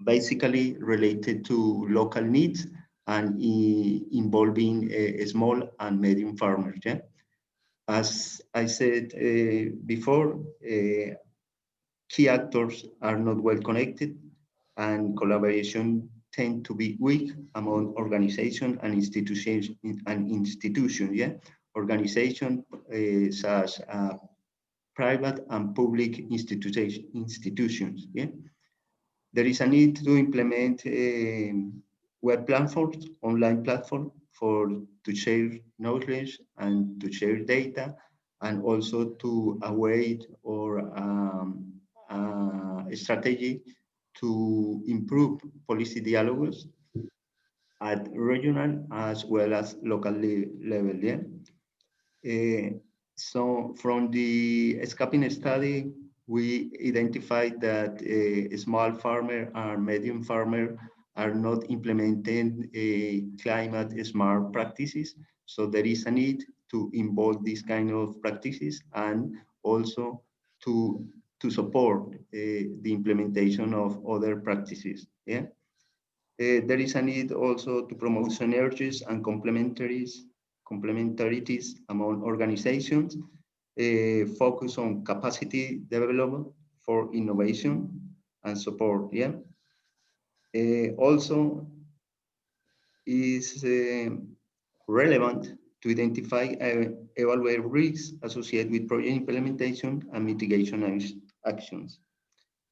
basically related to local needs and involving small and medium farmers. Yeah? As I said before, key actors are not well connected, and collaboration tend to be weak among organizations and institutions. Yeah? Organizations such as private and public institutions. Yeah? There is a need to implement web platforms, online platform to share knowledge and to share data, and also to await or a strategy to improve policy dialogues at regional as well as local level. Yeah? So from the scoping study, we identified that small farmer and medium farmer are not implementing climate smart practices. So there is a need to involve these kind of practices, and also to to support the implementation of other practices. Yeah. There is a need also to promote synergies and complementarities among organizations, focus on capacity development for innovation and support. Yeah. Also is relevant to identify and evaluate risks associated with project implementation and mitigation actions.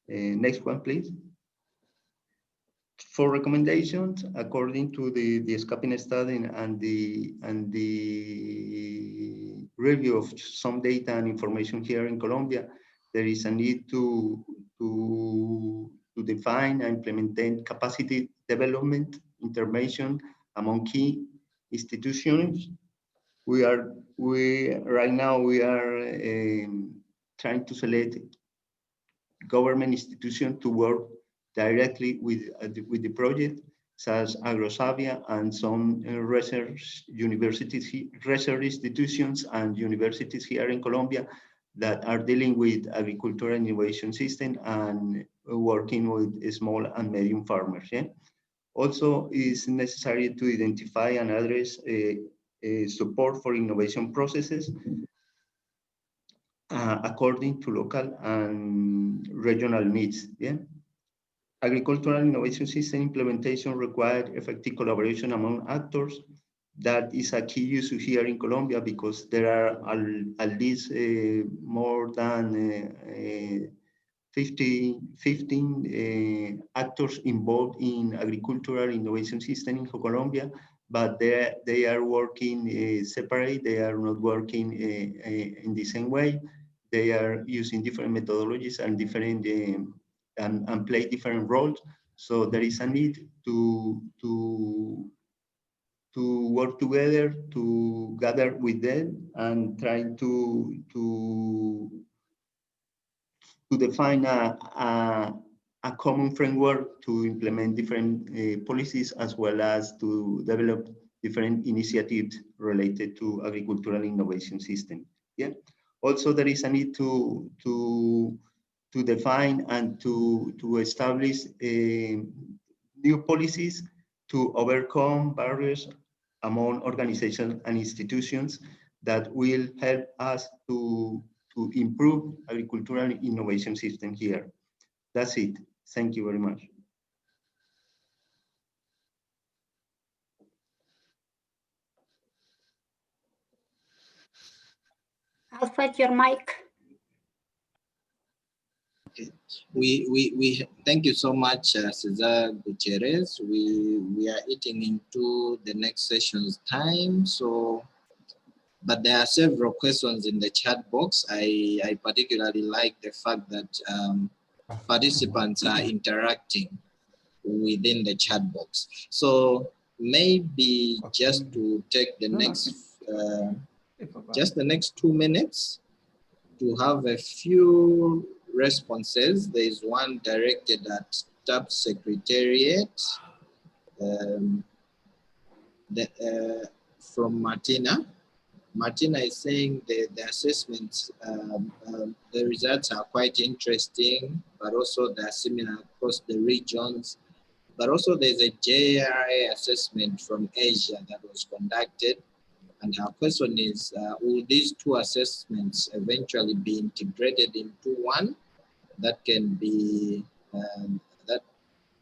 Next one, please. For recommendations, according to the scoping study and the review of some data and information here in Colombia, there is a need to define and implement capacity development intervention among key institutions. Right now we are trying to select government institutions to work directly with the project, such as AgroSavia and some research institutions and universities here in Colombia that are dealing with agricultural innovation system and working with small and medium farmers. Yeah? Also, it's necessary to identify and address support for innovation processes according to local and regional needs. Yeah? Agricultural innovation system implementation required effective collaboration among actors. That is a key issue here in Colombia because there are at least more than 15 actors involved in agricultural innovation system in Colombia, but they are working separate. They are not working in the same way. They are using different methodologies and different and play different roles. So there is a need to work together, to gather with them and try to define a common framework to implement different policies, as well as to develop different initiatives related to agricultural innovation system. Yeah. Also, there is a need to define and to establish new policies to overcome barriers among organizations and institutions that will help us to improve agricultural innovation system here. That's it. Thank you very much. Alfred, your mic. Okay. We thank you so much, Cesar Gutierrez. We are eating into the next session's time, so but there are several questions in the chat box. I particularly like the fact that participants are interacting within the chat box. So maybe just to take the next just the next 2 minutes to have a few responses. There is one directed at TAP Secretariat from Martina. Martina is saying the assessments, the results are quite interesting, but also they are similar across the regions. But also there's a JRA assessment from Asia that was conducted. And our question is, will these two assessments eventually be integrated into one that can be,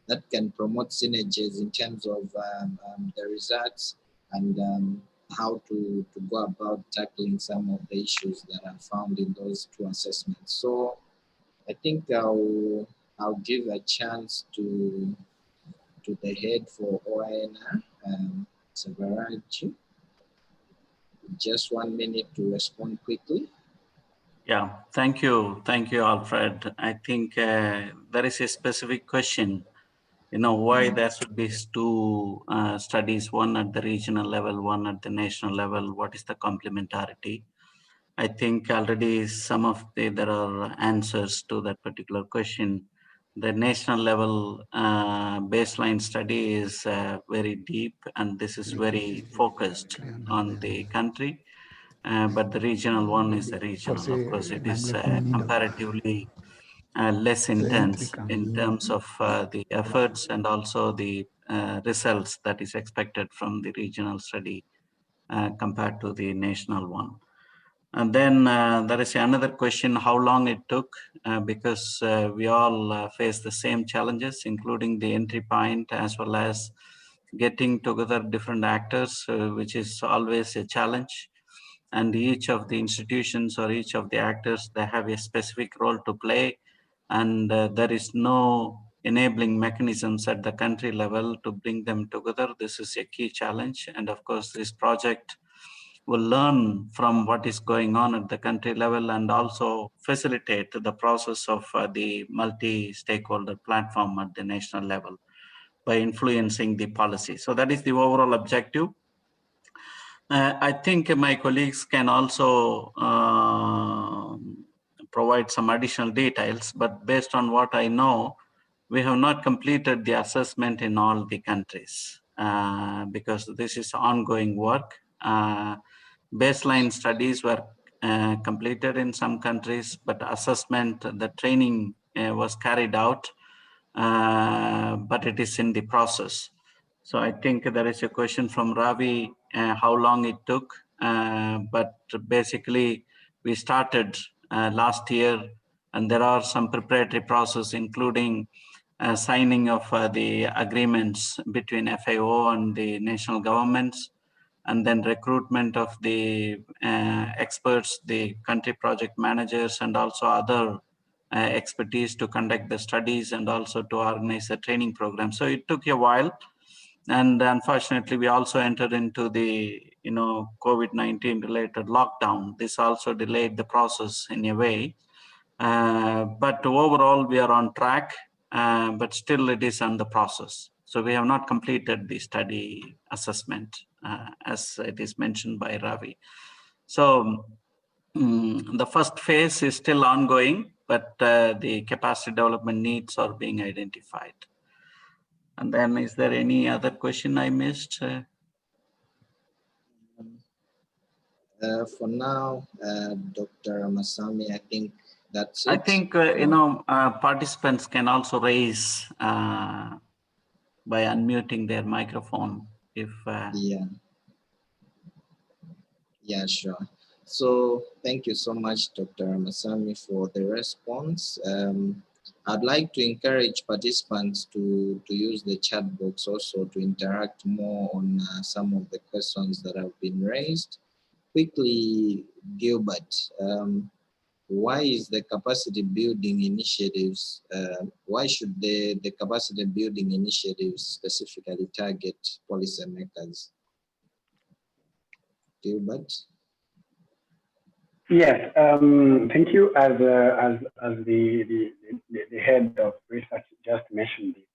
that can promote synergies in terms of the results and how to go about tackling some of the issues that are found in those two assessments. So I think I'll give a chance to the head for OINR, Savaraji. Just 1 minute to respond quickly. Yeah, thank you, Alfred. I think there is a specific question, why there should be two studies, one at the regional level, one at the national level. What is the complementarity? I think already there are answers to that particular question. The national level baseline study is very deep, and this is very focused on the country. But the regional one is the regional. Of course, it is comparatively less intense in terms of the efforts and also the results that is expected from the regional study compared to the national one. And then there is another question, how long it took, because we all face the same challenges, including the entry point as well as getting together different actors, which is always a challenge. And each of the institutions or each of the actors, they have a specific role to play. And there is no enabling mechanisms at the country level to bring them together. This is a key challenge. And of course, this project will learn from what is going on at the country level and also facilitate the process of the multi-stakeholder platform at the national level by influencing the policy. So that is the overall objective. I think my colleagues can also provide some additional details, but based on what I know, we have not completed the assessment in all the countries because this is ongoing work. Baseline studies were completed in some countries, but assessment, the training was carried out, but it is in the process. So I think there is a question from Ravi, how long it took, but basically we started last year, and there are some preparatory process, including signing of the agreements between FAO and the national governments, and then recruitment of the experts, the country project managers, and also other expertise to conduct the studies and also to organize the training program. So it took a while. And unfortunately, we also entered into the COVID-19 related lockdown. This also delayed the process in a way. But overall, we are on track, but still it is on the process. So we have not completed the study assessment as it is mentioned by Ravi. So the first phase is still ongoing, but the capacity development needs are being identified. And then is there any other question I missed? For now, Dr. Masami, I think that's it. I think, participants can also raise by unmuting their microphone if... Yeah, sure. So thank you so much, Dr. Masami, for the response. I'd like to encourage participants to use the chat box also to interact more on some of the questions that have been raised. Quickly, Gilbert, why is the capacity building initiatives, why should the capacity building initiatives specifically target policymakers? Gilbert? Yes, thank you. As the head of research just mentioned it,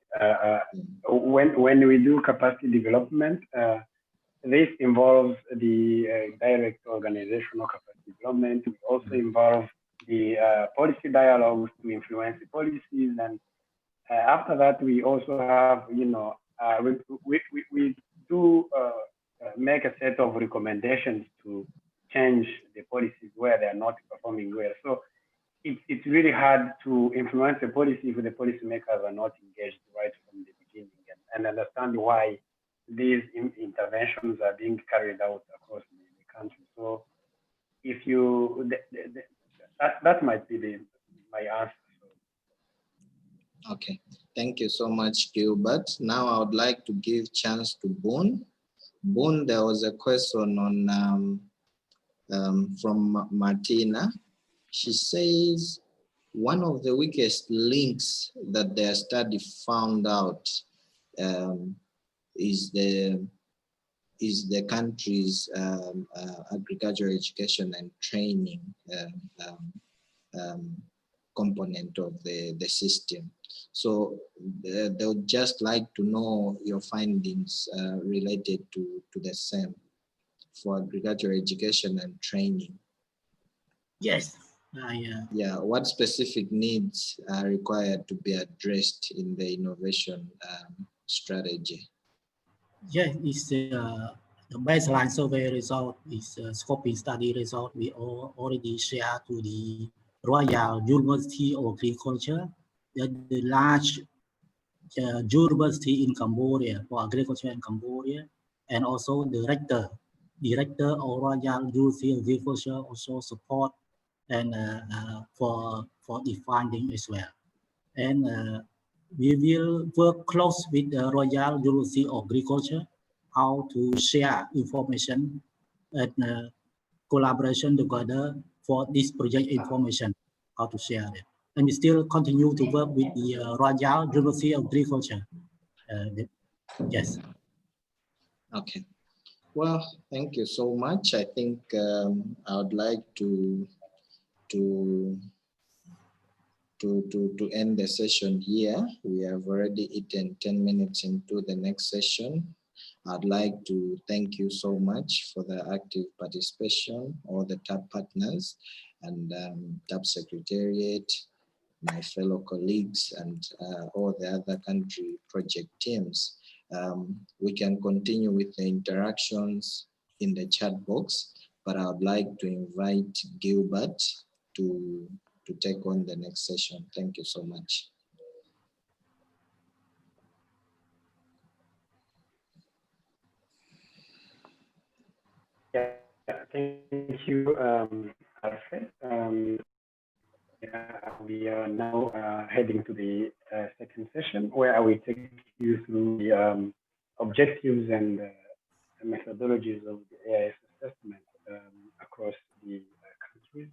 when we do capacity development, this involves the direct organizational capacity development. We also involve the policy dialogues to influence the policies, and after that, we also have, we do make a set of recommendations to change the policies where they are not performing well. So it's really hard to influence the policy if the policymakers are not engaged right from the beginning and understand why these interventions are being carried out across the country. So if you, that might be my answer. Okay, thank you so much, Gilbert. Now I would like to give chance to Boone. Boone, there was a question on from Martina. She says, one of the weakest links that their study found out is the country's agricultural education and training component of the system. So they would just like to know your findings related to the same for agricultural education and training. Yes. Yeah, what specific needs are required to be addressed in the innovation strategy? Yeah, it's the baseline survey result is scoping study result we already shared to the Royal University of Agriculture, the large university in Cambodia for agriculture in Cambodia, and also director of Royal University of Agriculture also support and for the funding as well. And we will work close with the Royal University of Agriculture how to share information and collaboration together for this project information, how to share it. And we still continue to work with the Royal University of Agriculture. Yes. Okay. Well, thank you so much. I think I would like to end the session here. We have already eaten 10 minutes into the next session. I'd like to thank you so much for the active participation, all the TAP partners and TAP Secretariat, my fellow colleagues, and all the other country project teams. We can continue with the interactions in the chat box, but I would like to invite Gilbert to take on the next session. Thank you so much. Yeah, thank you, Alfred. We are now heading to the second session, where I will take you through the objectives and methodologies of the AIS assessment across the countries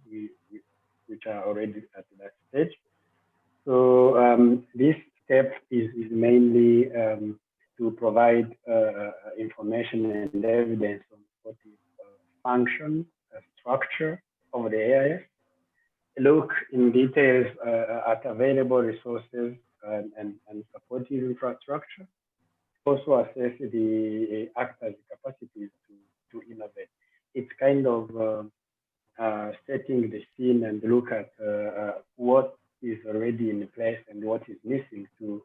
which are already at that stage. So this step is mainly to provide information and evidence on what is function, structure of the AIS, look in details at available resources and supportive infrastructure, also assess the actors' capacities to innovate. It's kind of setting the scene and look at what is already in place and what is missing to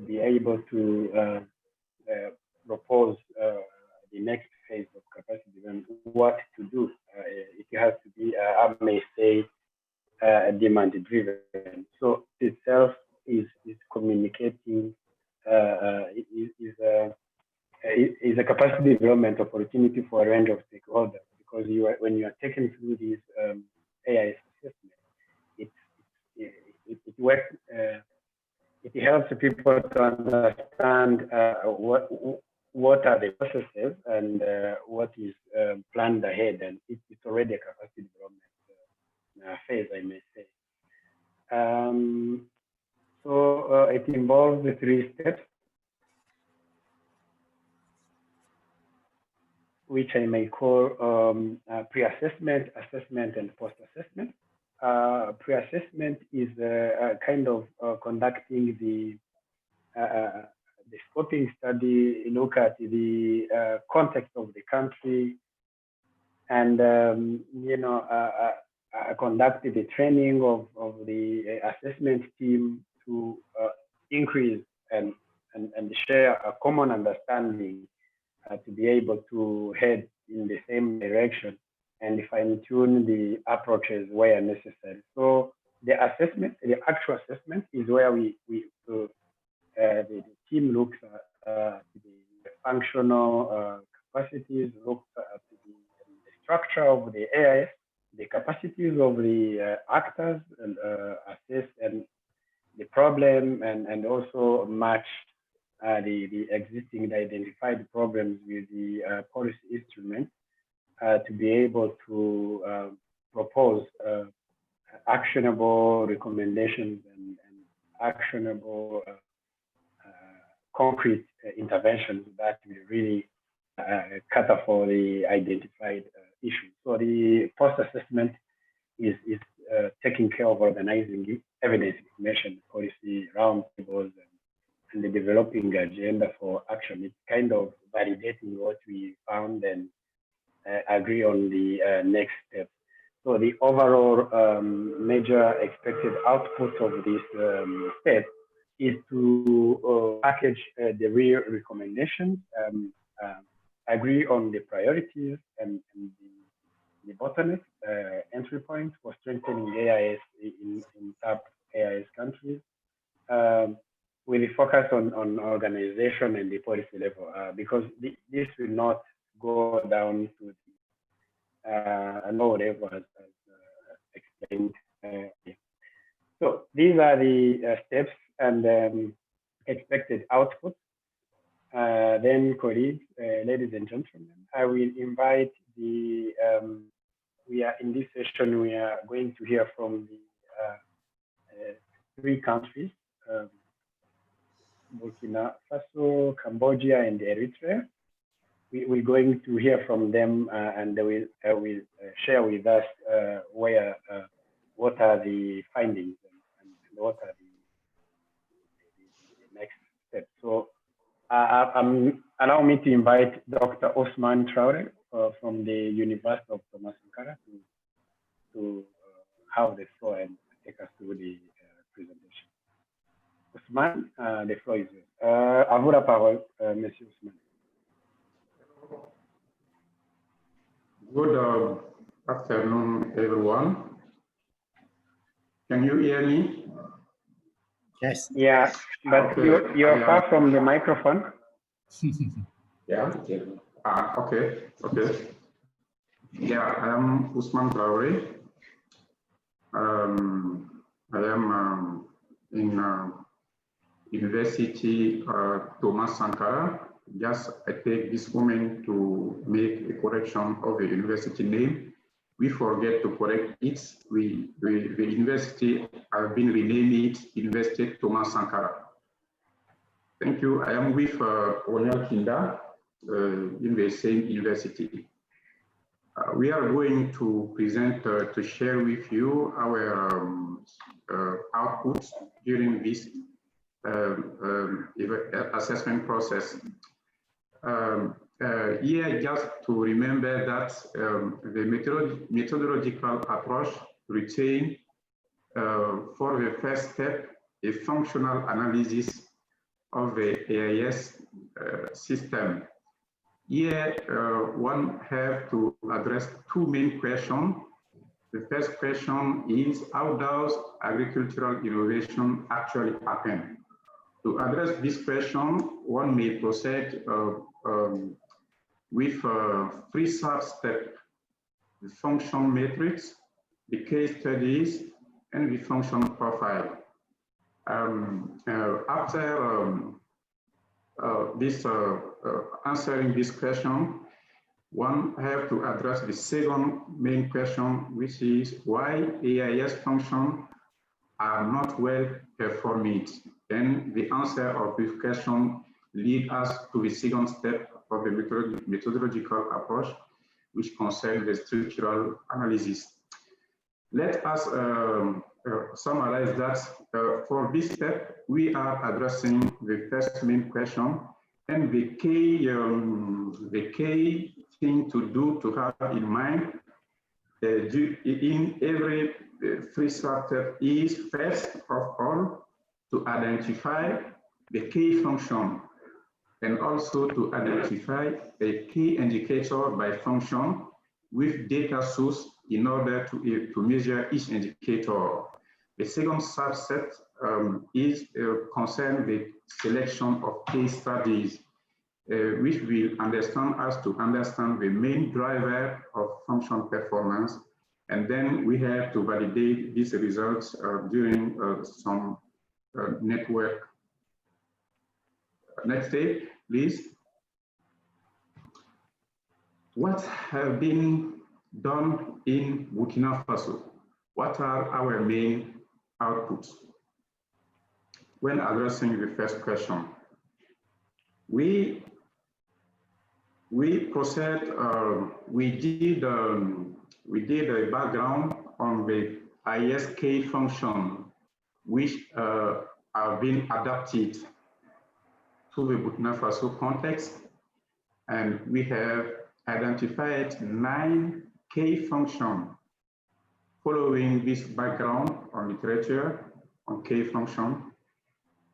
be able to propose the next phase of capacity and what to do. It has to be, I may say, demand driven. So itself is communicating, is a capacity development opportunity for a range of stakeholders, because when you are taken through these AIS assessment, it works. It helps people to understand what are the processes and what is planned ahead, and it's already a capacity development phase, I may say. So it involves the 3 steps, which I may call pre-assessment, assessment, and post-assessment. Pre-assessment is kind of conducting the scoping study, look at the context of the country, and conduct the training of the assessment team to increase and share a common understanding to be able to head in the same direction and fine-tune the approaches where necessary. So the assessment, the actual assessment, is where the team looks at the functional capacities, looks at the structure of the AIS, the capacities of the actors, and assess and the problem, and also match the existing, the identified problems with the policy instruments to be able to propose actionable recommendations and actionable concrete interventions that will really cater for the identified issues. So the post-assessment is taking care of organizing evidence information, policy roundtables, and the developing agenda for action. It's kind of validating what we found and agree on the next steps. So the overall major expected output of this step is to package the real recommendations, agree on the priorities and bottleneck entry point for strengthening AIS in TAP-AIS countries, with a focus on organization and the policy level, because this will not go down to the low level as explained. So these are the steps and expected outputs. Then, colleagues, ladies and gentlemen, I will invite the, we are in this session, we are going to hear from the 3 countries, Burkina Faso, Cambodia, and Eritrea. We're going to hear from them and they will share with us what are the findings and what are the next steps. So allow me to invite Dr. Osman Traore from the University of Thomas Sankara to have the floor and take us through the presentation. Osman, the floor is yours. À vous la parole, Monsieur Osman. Good afternoon, everyone. Can you hear me? Yes. Yeah, but okay. You're far from the microphone. Yeah. Okay. Yeah, I am Usman Traore. I am in University Thomas Sankara. Just I take this moment to make a correction of the university name. We forget to correct it. The university have been renamed University Thomas Sankara. Thank you. I am with Onel Kinda in the same university. We are going to present to share with you our outputs during this assessment process. Here, just to remember that the methodological approach retains for the first step a functional analysis of the AIS system. Here, one have to address 2 main questions. The first question is, how does agricultural innovation actually happen? To address this question, one may proceed with 3 sub-steps: the function matrix, the case studies, and the function profile. After answering this question, one have to address the second main question, which is why AIS functions are not well performed. Then the answer of this question leads us to the second step of the methodological approach, which concerns the structural analysis. Let us summarize that for this step, we are addressing the first main question, and the key thing to do to have in mind in every 3 steps is, first of all, to identify the key function and also to identify a key indicator by function with data source in order to measure each indicator. The second subset is concerned with selection of case studies, which will understand us to understand the main driver of function performance. And then we have to validate these results during some network. Next step, please. What have been done in Burkina Faso? What are our main outputs? When addressing the first question, we did a background on the ISK function, which have been adapted to the Burkina Faso context, and we have identified 9 K functions following this background on literature on K function.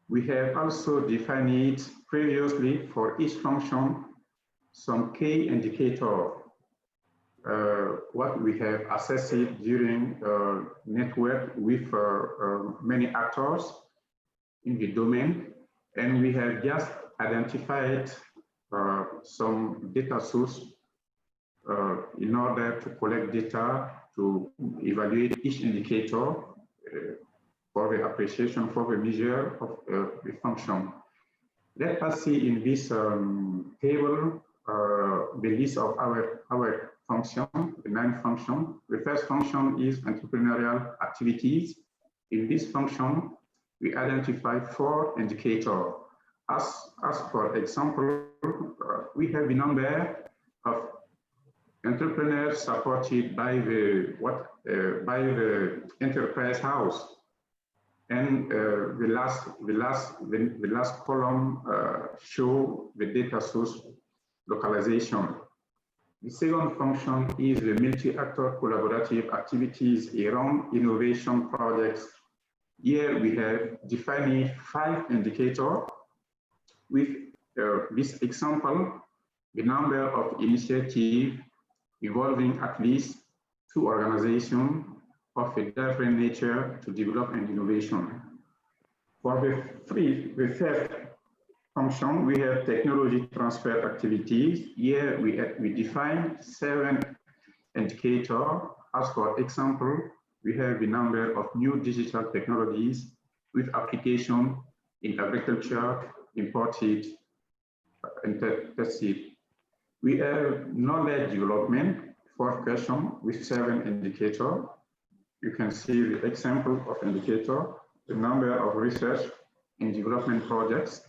We have also defined previously for each function some K indicator. what we have assessed during network with many actors in the domain, and we have just identified some data source in order to collect data to evaluate each indicator for the appreciation, for the measure of the function. Let us see in this table the list of our function, the 9 functions. The first function is entrepreneurial activities. In this function, we identify 4 indicators. As for example, we have the number of entrepreneurs supported by the enterprise house, and the last column show the data source localization. The second function is the multi-actor collaborative activities around innovation projects. Here we have defined 5 indicators. With this example, the number of initiatives involving at least 2 organizations of a different nature to develop an innovation. For the third function, we have technology transfer activities. Here we define 7 indicators. As for example, we have the number of new digital technologies with application in agriculture, imported and tested. We have knowledge development, 4th question, with 7 indicators. You can see the example of indicator, the number of research and development projects.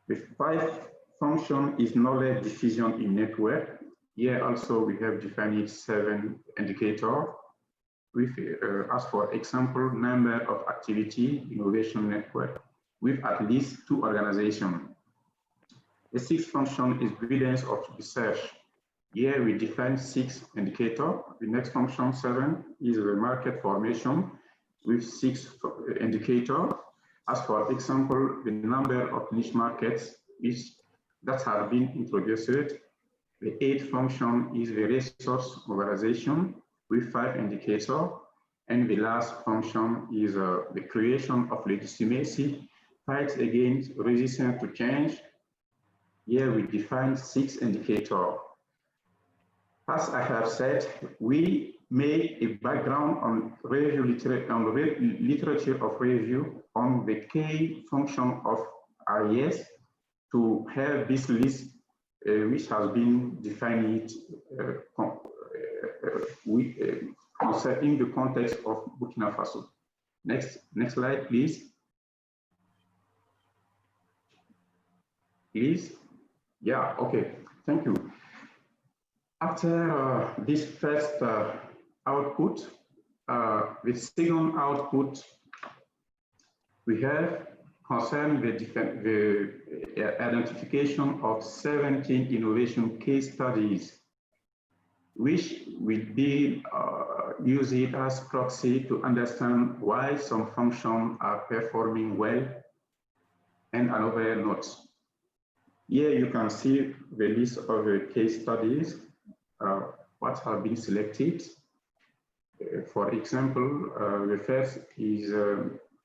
The 5th function is knowledge diffusion in network. Here also we have defined 7 indicators with, as for example, number of activity innovation network with at least 2 organizations. The 6th function is evidence of research. Here we define 6 indicators. The next function, 7, is the market formation with 6 indicators. As for example, the number of niche markets that have been introduced. The 8th function is the resource mobilization with 5 indicators. And the last function is the creation of legitimacy, fights against resistance to change. Here we define 6 indicators. As I have said, we made a background on review literature of review on the key function of AIS to have this list which has been defined in the context of Burkina Faso. Next slide, please. Please. Yeah, okay, thank you. After this first output, the second output we have concerned the identification of 17 innovation case studies, which will be used as proxy to understand why some functions are performing well and another not. Here you can see the list of the case studies, what have been selected. For example, the first is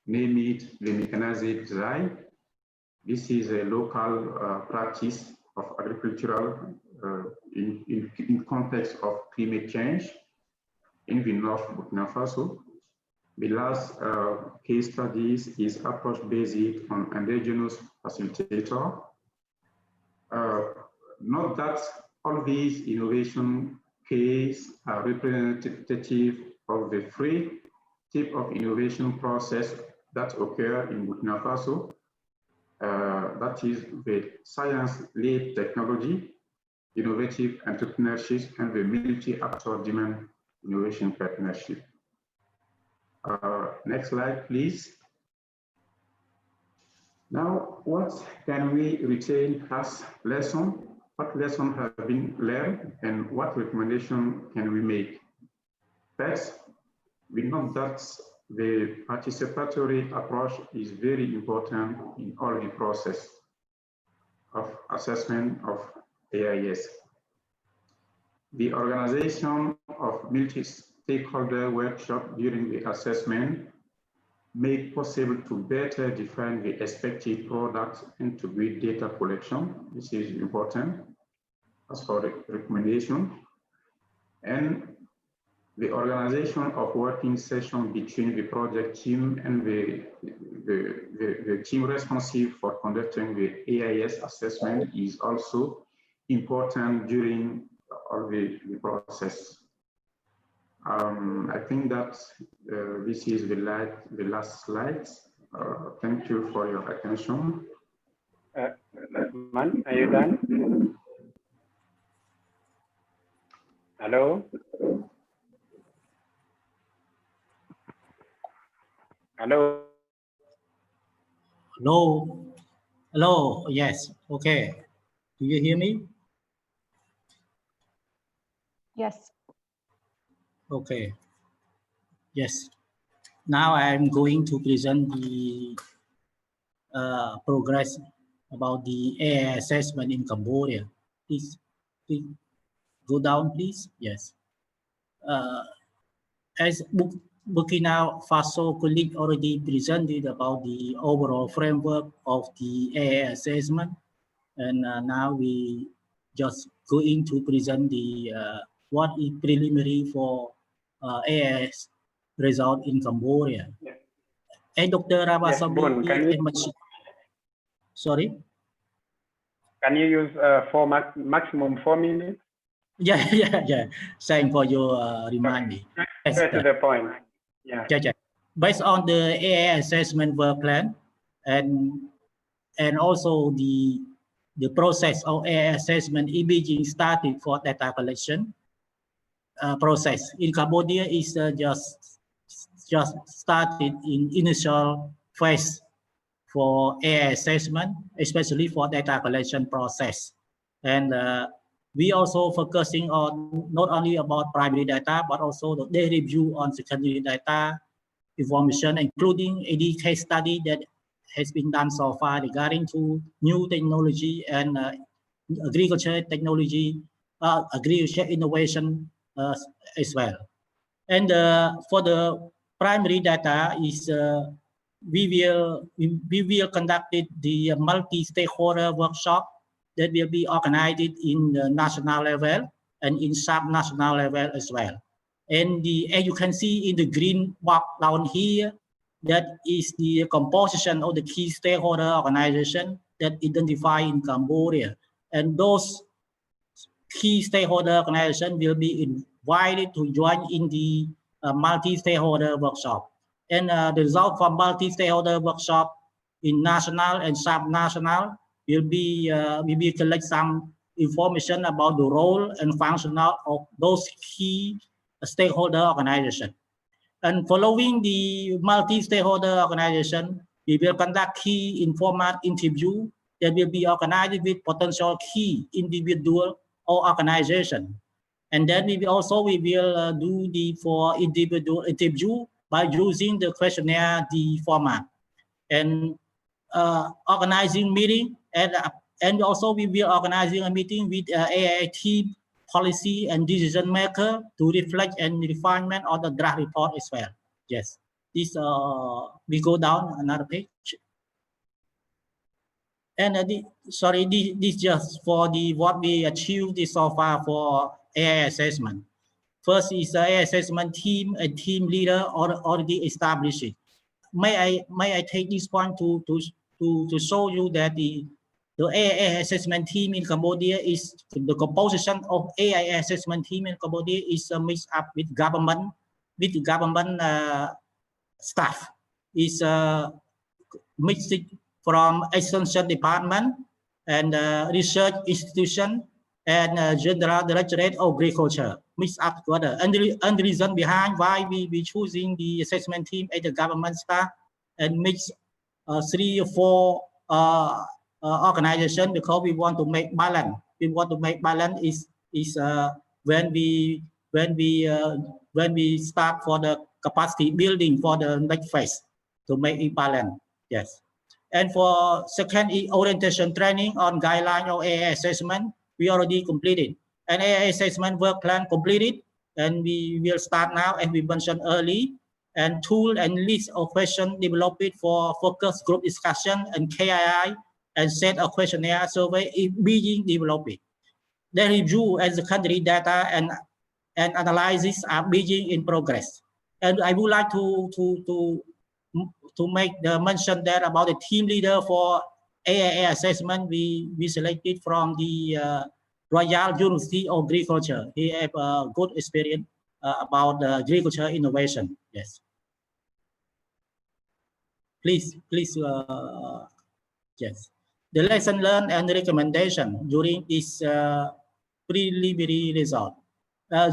named the mechanized design. This is a local practice of agricultural in context of climate change in the North Burkina Faso. The last case studies is approach based on endogenous facilitator. Note that all these innovation cases are representative of the 3 types of innovation process that occur in Burkina Faso. That is the science-led technology, innovative entrepreneurship, and the multi-actor demand innovation partnership. Next slide, please. Now, what can we retain as lesson? What lessons have been learned and what recommendation can we make? First, we know that the participatory approach is very important in all the process of assessment of AIS. The organization of multi-stakeholder workshop during the assessment made possible to better define the expected products and to build data collection. This is important as for the recommendation. And the organization of working session between the project team and the team responsible for conducting the AIS assessment is also important during all the process. I think that this is the last slide. Thank you for your attention. Man, are you done? Hello? Hello? Hello? Hello? Yes. Okay. Do you hear me? Yes. Okay. Yes. Now I'm going to present the progress about the AI assessment in Cambodia. Please go down, please. Yes. As Burkina Faso colleague already presented about the overall framework of the AI assessment, and now we just going to present the what is preliminary for AI result in Cambodia. Yeah. And Dr. Rabasabi, Yes, sorry? Can you use maximum 4 minutes? Yeah. Thanks for your remind me. Straight to the point. Yeah. Based on the AI assessment work plan and also the process of AI assessment imaging started for data collection process in Cambodia is just started in initial phase for AI assessment, especially for data collection process. And we also focusing on not only about primary data, but also the daily review on secondary data information, including any case study that has been done so far regarding to new technology and agriculture technology, agriculture innovation as well. And for the primary data is we will conduct the multi-stakeholder workshop that will be organized in the national level and in sub-national level as well. And as you can see in the green box down here, that is the composition of the key stakeholder organization that identify in Cambodia. And those key stakeholder organization will be invited to join in the multi-stakeholder workshop. And the result from multi-stakeholder workshop in national and sub-national will be we will collect some information about the role and functional of those key stakeholder organization. And following the multi-stakeholder organization, we will conduct key informal interview that will be organized with potential key individual or organization. And then we will do the for individual interview by using the questionnaire the format and organizing meeting and also we will organizing a meeting with AI team policy and decision maker to reflect and refinement on the draft report as well. Yes, this we go down another page. And this just for the what we achieved so far for AI assessment. First is the AI assessment team and team leader already established it. May I take this point to show you that the AI assessment team in Cambodia is the composition of AI assessment team in Cambodia is mixed up with government staff. Is mixed from extension department and research institution and general directorate of agriculture mixed up together. And the reason behind why we choosing the assessment team as the government staff and mix 3 or 4 organization because we want to make balance. We want to make balance is when we start for the capacity building for the next phase to make it balance. Yes. And for second orientation training on guideline of AI assessment, we already completed. An AI assessment work plan completed, and we will start now, as we mentioned early, and tool and list of questions developed for focus group discussion and KII, and set a questionnaire survey is being developed. The review as the country data and analysis are being in progress. And I would like to make the mention that about the team leader for AI assessment we selected from the Royal University of Agriculture. He have a good experience about agriculture innovation. Yes. Please, yes. The lesson learned and recommendation during this preliminary result.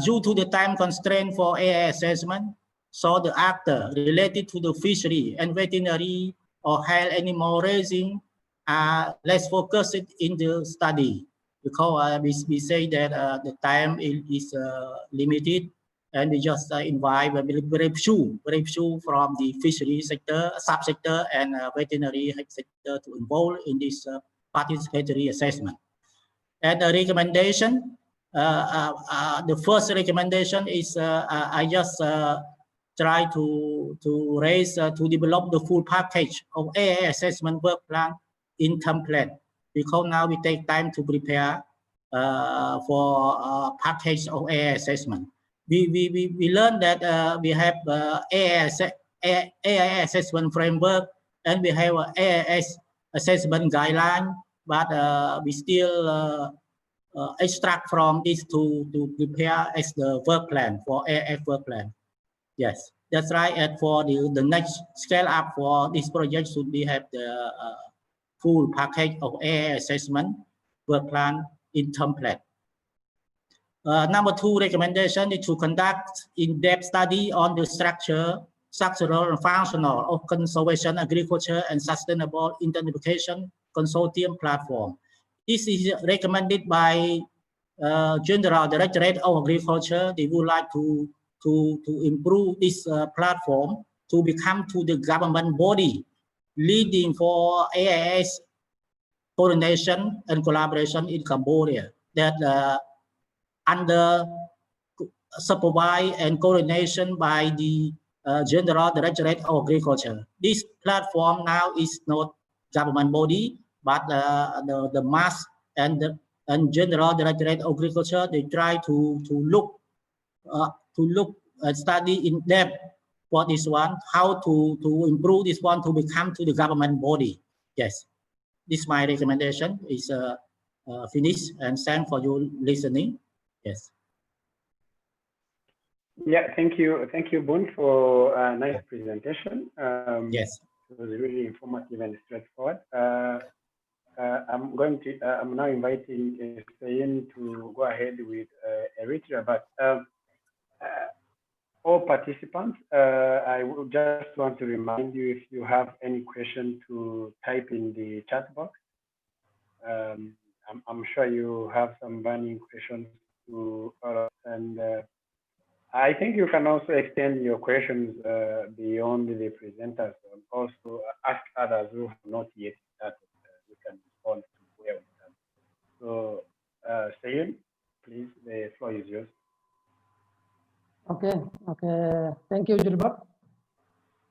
Due to the time constraint for AI assessment, so the actor related to the fishery and veterinary or health animal raising are less focused in the study, because we say that the time is limited, and we just invite very few from the fishery sector, subsector, and veterinary sector to involve in this participatory assessment. And the recommendation, the first recommendation is I just try to raise to develop the full package of AI assessment work plan in template, because now we take time to prepare for package of AI assessment. We learned that we have AI assessment framework, and we have AIS assessment guideline, but we still extract from this to prepare as the work plan for AIS work plan. Yes, that's right. And for the next scale up for this project, should we have the full package of AI assessment work plan in template. Number 2 recommendation is to conduct in-depth study on the structural and functional of conservation, agriculture, and sustainable intensification consortium platform. This is recommended by General Directorate of Agriculture. They would like to improve this platform to become to the government body leading for AIS coordination and collaboration in Cambodia, that under supervised and coordination by the General Directorate of Agriculture. This platform now is not government body, but the MAS and General Directorate of Agriculture, they try to look study in depth for this one, how to improve this one to become to the government body. Yes, this my recommendation is finished, and thanks for your listening. Yes. Yeah, thank you, Boon, for a nice presentation. Yes, it was really informative and straightforward. I'm now inviting Sayin to go ahead with Eritrea, but all participants, I would just want to remind you, if you have any question, to type in the chat box. I'm sure you have some burning questions to us, and I think you can also extend your questions beyond the presenters, and also ask others who have not yet started. We can respond to where we can. So, Sayin, please, the floor is yours. Okay. Thank you, Gilbert.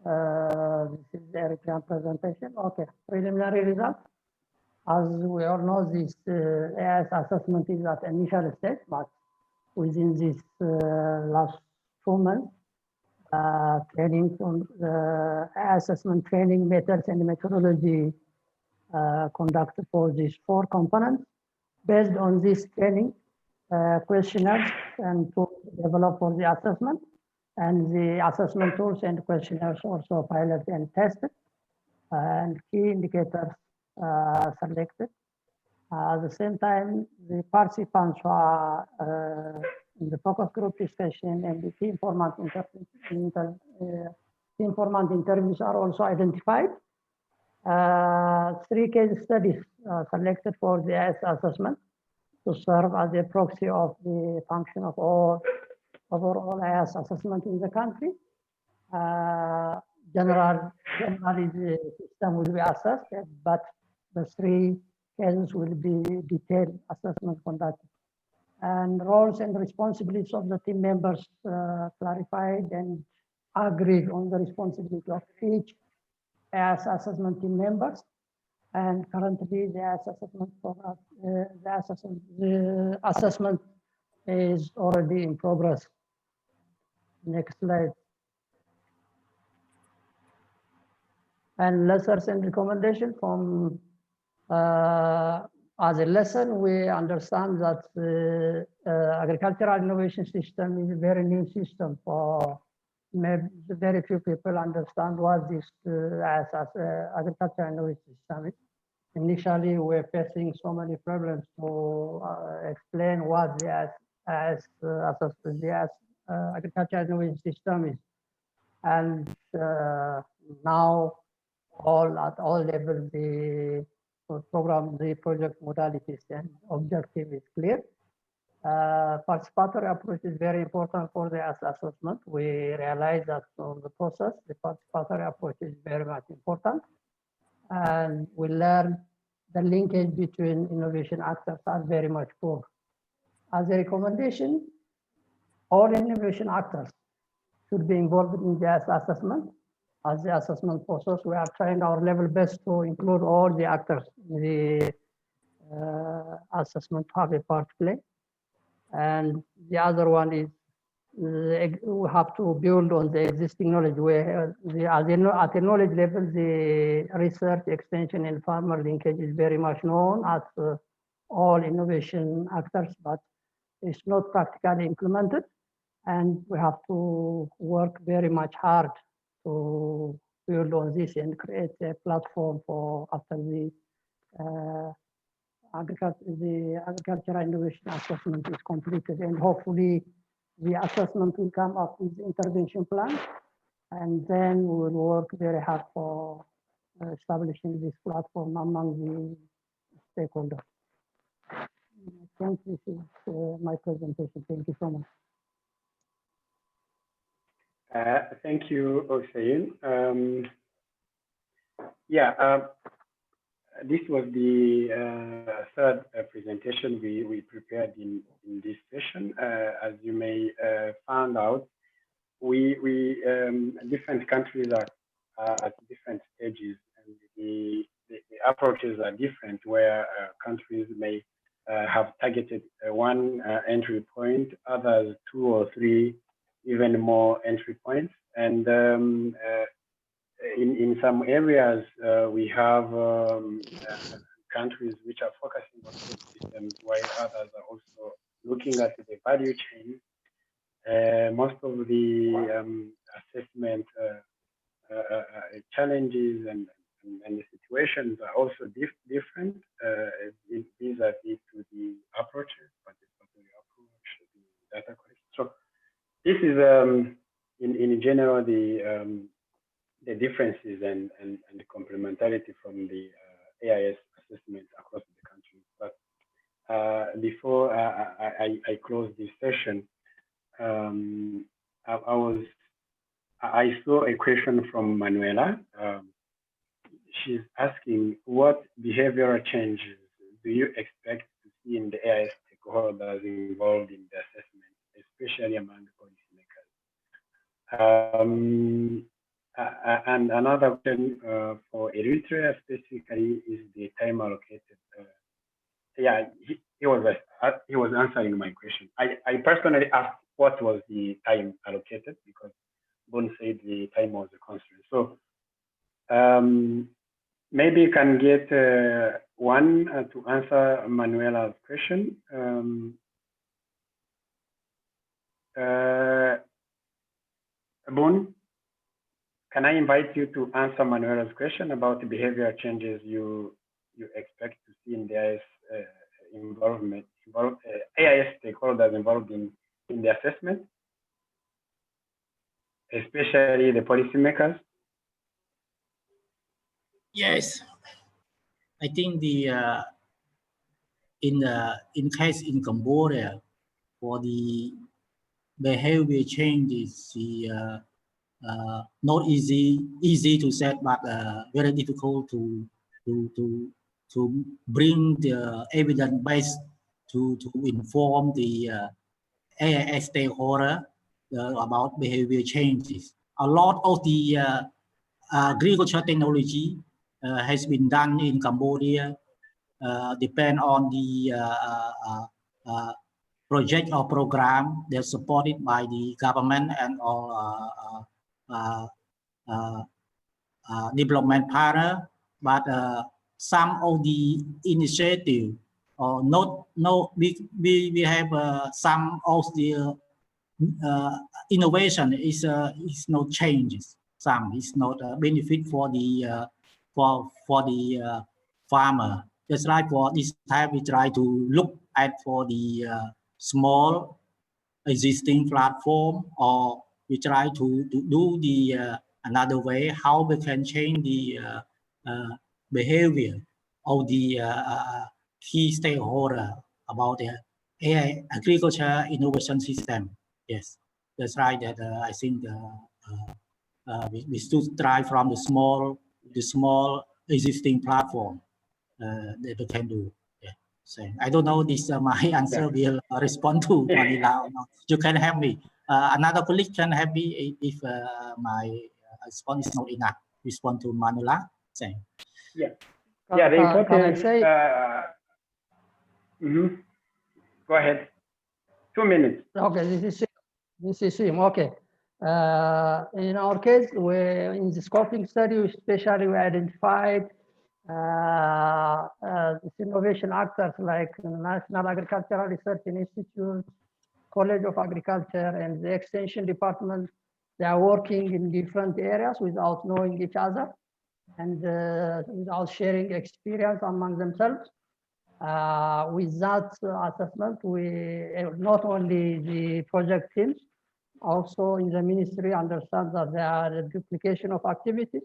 This is the Eritrean presentation. Okay, preliminary results. As we all know, this AIS assessment is at initial stage, but within this last 2 months, training on the assessment training methods and methodology conducted for these 4 components. Based on this training, questionnaires and tools developed for the assessment, and the assessment tools and questionnaires also piloted and tested, and key indicators selected. At the same time, the participants who are in the focus group discussion and the key informant interviews are also identified. 3 case studies selected for the AIS assessment to serve as a proxy of the function of overall AIS assessment in the country. Generally, the system will be assessed, but the 3 cases will be detailed assessment conducted. and roles and responsibilities of the team members clarified and agreed on the responsibility of each AIS assessment team members. And currently the AIS assessment program, the assessment is already in progress. Next slide. And lessons and recommendations from as a lesson, we understand that the agricultural innovation system is a very new system. For maybe very few people understand what this as agricultural innovation system is. Initially, we're facing so many problems to explain what the agricultural innovation system is, and now at all levels the program, the project modalities and objective is clear. Participatory approach is very important for the assessment. We realize that on the process, the participatory approach is very much important. And we learn the linkage between innovation actors are very much poor. As a recommendation, all innovation actors should be involved in the assessment. As the assessment process, we are trying our level best to include all the actors in the assessment to have a part to play. And the other one is we have to build on the existing knowledge. Where at the knowledge level, the research, extension, and farmer linkage is very much known at all innovation actors, but it's not practically implemented. And we have to work very much hard to build on this and create a platform for after the agricultural innovation assessment is completed, and hopefully the assessment will come up with the intervention plan, and then we will work very hard for establishing this platform among the stakeholders. I think this is my presentation. Thank you so much. Thank you, Hussein. This was the third presentation we prepared in this session. As you may find out, different countries are at different stages, and the approaches are different, where countries may have targeted one entry point, others 2 or 3, even more entry points. And in some areas, we have countries which are focusing on food systems, while others are also looking at the value chain. Most of the assessment challenges and the situations are also different vis-a-vis to the approaches, participatory approach, the data collection. So this is in general the differences and the complementarity from the AIS assessment across the country. But before I close this session, I saw a question from Manuela. She's asking, what behavioral changes do you expect to see in the AIS stakeholders involved in the assessment, especially among policymakers? And another question for Eritrea specifically is the time allocated. He was answering my question. I personally asked what was the time allocated, because Bon said the time was a constraint. So maybe you can get one to answer Manuela's question. Bon, can I invite you to answer Manuela's question about the behavioral changes you expect to see in the AIS AIS stakeholders involved in the assessment, especially the policymakers? Yes, I think in case in Cambodia, for the behavior changes, not easy to set, but very difficult to bring the evidence-based to inform the AIS stakeholder about behavior changes. A lot of the agriculture technology has been done in Cambodia, depend on the project or program that's supported by the government and all development partner, but some of the initiative or we have some of the innovation is no changes. Some is not a benefit for the farmer. Just like for this type, we try to look at for the small existing platform, or we try to do the another way how we can change the behavior of the key stakeholder about the AI agriculture innovation system. Yes, that's right. That I think we should try from the small existing platform that we can do. Yeah. So I don't know this my answer will respond to Manila or not. You can help me. Another colleague can help me if my response is not enough. Respond to Manila. Same. Yeah. Yeah. The important. Go ahead. 2 minutes. Okay. This is him. Okay. In our case, in the scoping study, especially we identified innovation actors like National Agricultural Research Institute, College of Agriculture, and the Extension Department. They are working in different areas without knowing each other and without sharing experience among themselves. With that assessment, we not only the project teams, also in the ministry understand that there are a duplication of activities.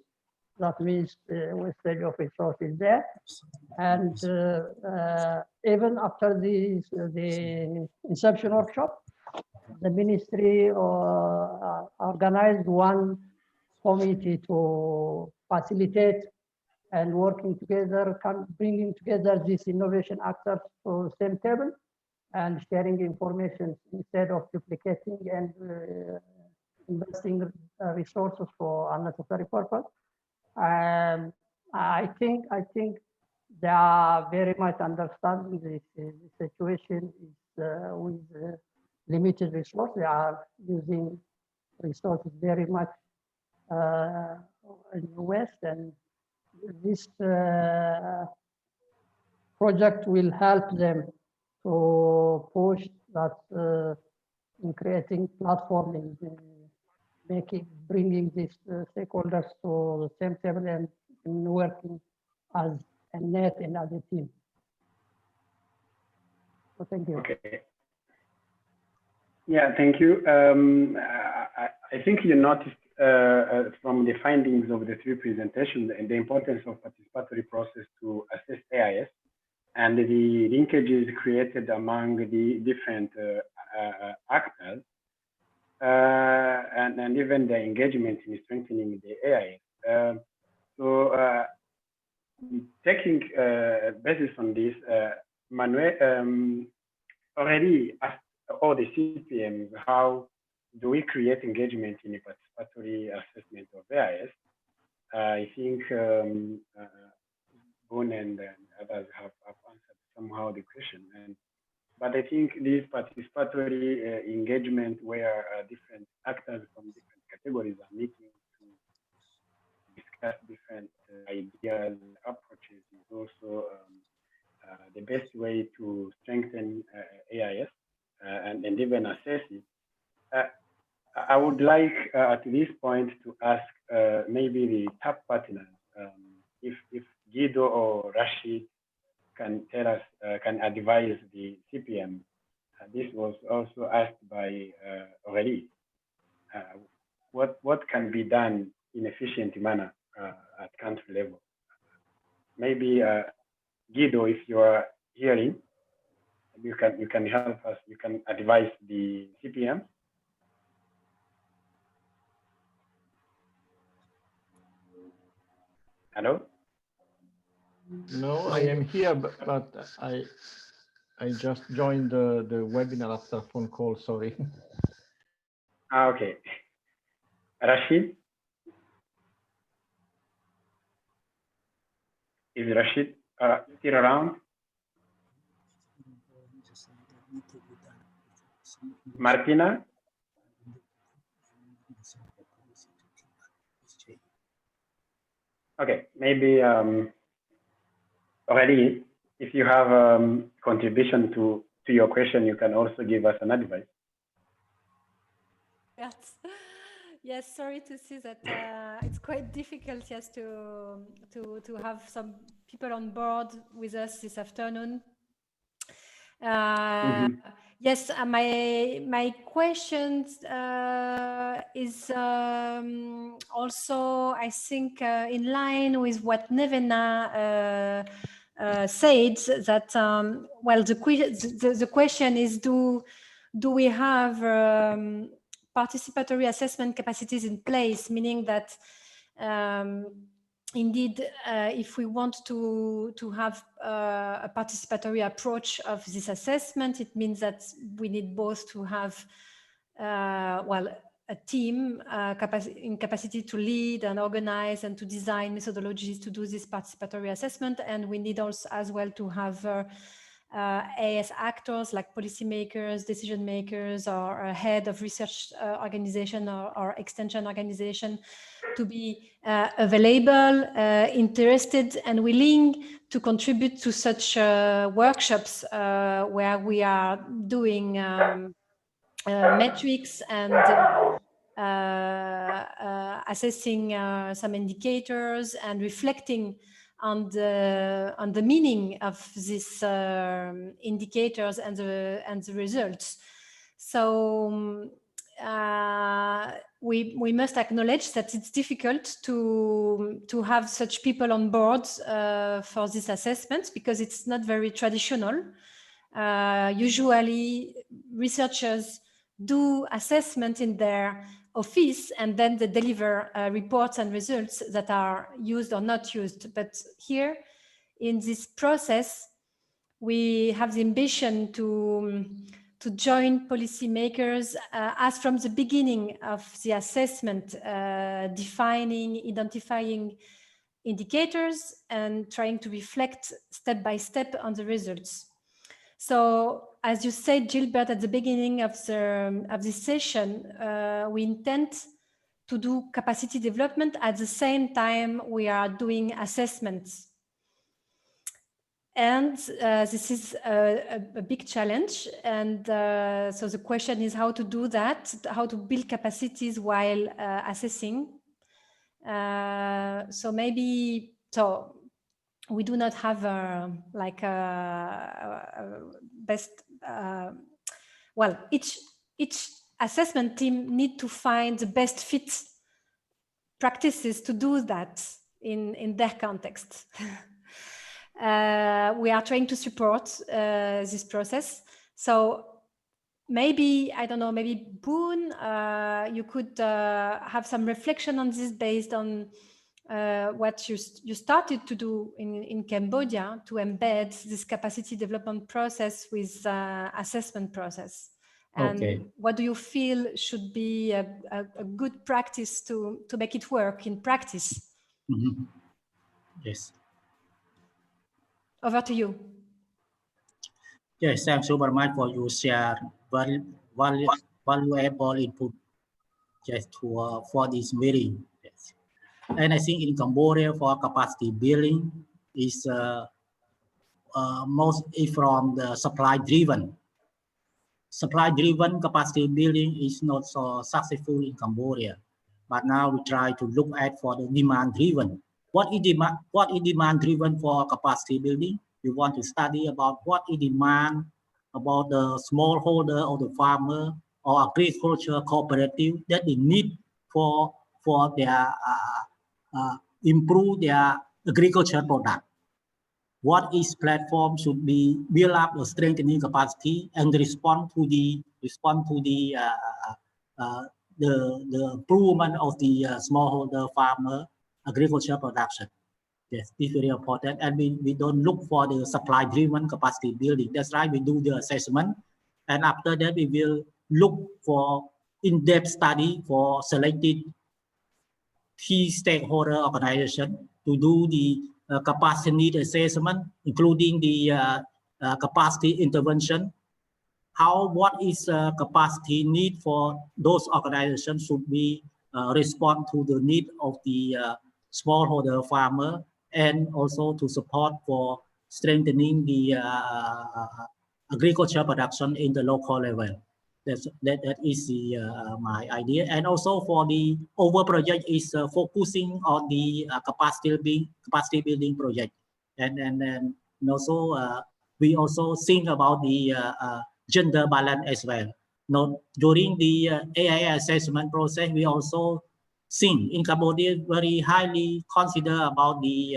That means wastage of resources there. And even after the Inception workshop, the ministry organized one committee to facilitate and working together, bringing together these innovation actors to the same table and sharing information instead of duplicating and investing resources for unnecessary purpose. And I think they are very much understanding the situation is with limited resources. They are using resources very much in the West, and this project will help them to push that in creating platform in bringing these stakeholders to the same table and working as a net and as a team. So thank you. Okay. Yeah, thank you. I think you noticed from the findings of the three presentations and the importance of participatory process to assess AIS and the linkages created among the different actors and even the engagement in strengthening the AIS. So taking basis on this, Manuel already asked all the CPMs how do we create engagement in a participatory assessment of AIS. I think Boone and others have answered somehow the question. But I think this participatory engagement where different actors from different categories are meeting to discuss different ideas and approaches is also the best way to strengthen AIS and even assess it. I would like at this point to ask maybe the TAP partners if Guido or Rashid can tell us, can advise the CPM. This was also asked by Aurélie. What can be done in efficient manner at country level? Maybe Guido, if you are hearing, you can help us. You can advise the CPM. Hello. No, I am here, but I just joined the webinar after phone call, sorry. Okay. Rashid? Is Rashid still around? Martina? Okay, maybe already, if you have contribution to your question, you can also give us an advice. Yes, yes. Sorry to see that it's quite difficult, yes, to have some people on board with us this afternoon. Yes, my question is also, I think, in line with what Nevena said, that well, the question is, do we have participatory assessment capacities in place, meaning that indeed, if we want to have a participatory approach of this assessment, it means that we need both to have, well, a team in capacity to lead and organize and to design methodologies to do this participatory assessment. And we need also as well to have AIS actors like policymakers, decision makers, or a head of research organization or extension organization to be available, interested and willing to contribute to such workshops where we are doing metrics and assessing some indicators and reflecting on the meaning of these indicators and the results. So we must acknowledge that it's difficult to have such people on board for this assessment, because it's not very traditional. Usually researchers do assessment in their office and then they deliver reports and results that are used or not used. But here in this process, we have the ambition to join policymakers as from the beginning of the assessment, defining, identifying indicators and trying to reflect step by step on the results. So, as you said, Gilbert, at the beginning of this session, we intend to do capacity development at the same time we are doing assessments. And this is a big challenge. And so the question is how to do that, how to build capacities while assessing. So maybe, so we do not have like a best, well, each assessment team need to find the best fit practices to do that in their context. We are trying to support this process. So maybe, I don't know, maybe Boone, you could have some reflection on this based on what you started to do in Cambodia to embed this capacity development process with assessment process. And okay. What do you feel should be a good practice to make it work in practice? Mm-hmm. Yes. Over to you. Yes, thanks so very much for your share valuable input just for this meeting. Yes. And I think in Cambodia for capacity building is mostly from the supply driven. Supply driven capacity building is not so successful in Cambodia, but now we try to look at for the demand driven. What is demand driven for capacity building? We want to study about what is demand about the smallholder or the farmer or agriculture cooperative that they need for their improve their agriculture product. What is platform should be build up the strengthening capacity and respond to the improvement of the smallholder farmer agriculture production. Yes, it's very important. And we don't look for the supply-driven capacity building. That's right, we do the assessment. And after that, we will look for in-depth study for selected key stakeholder organization to do the capacity need assessment, including the capacity intervention. What is capacity need for those organizations should be respond to the need of the smallholder farmer, and also to support for strengthening the agriculture production in the local level. That is my idea. And also for the over project is focusing on the capacity building project, and also we also think about the gender balance as well. Now, during the AI assessment process, we also think in Cambodia very highly consider about the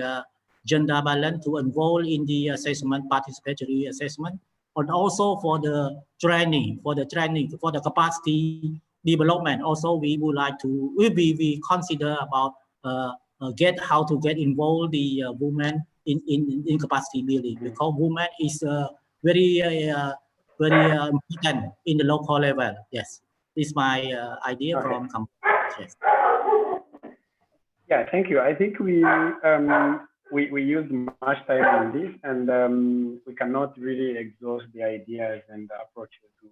gender balance to involve in the assessment, participatory assessment, and also for the training, for the capacity development. Also, we would like to, we consider about how to get involved the women in capacity building, because women is very important in the local level. Yes, this is my idea from Cambodia. Yes. Yeah, thank you. I think we used much time on this, and we cannot really exhaust the ideas and the approaches to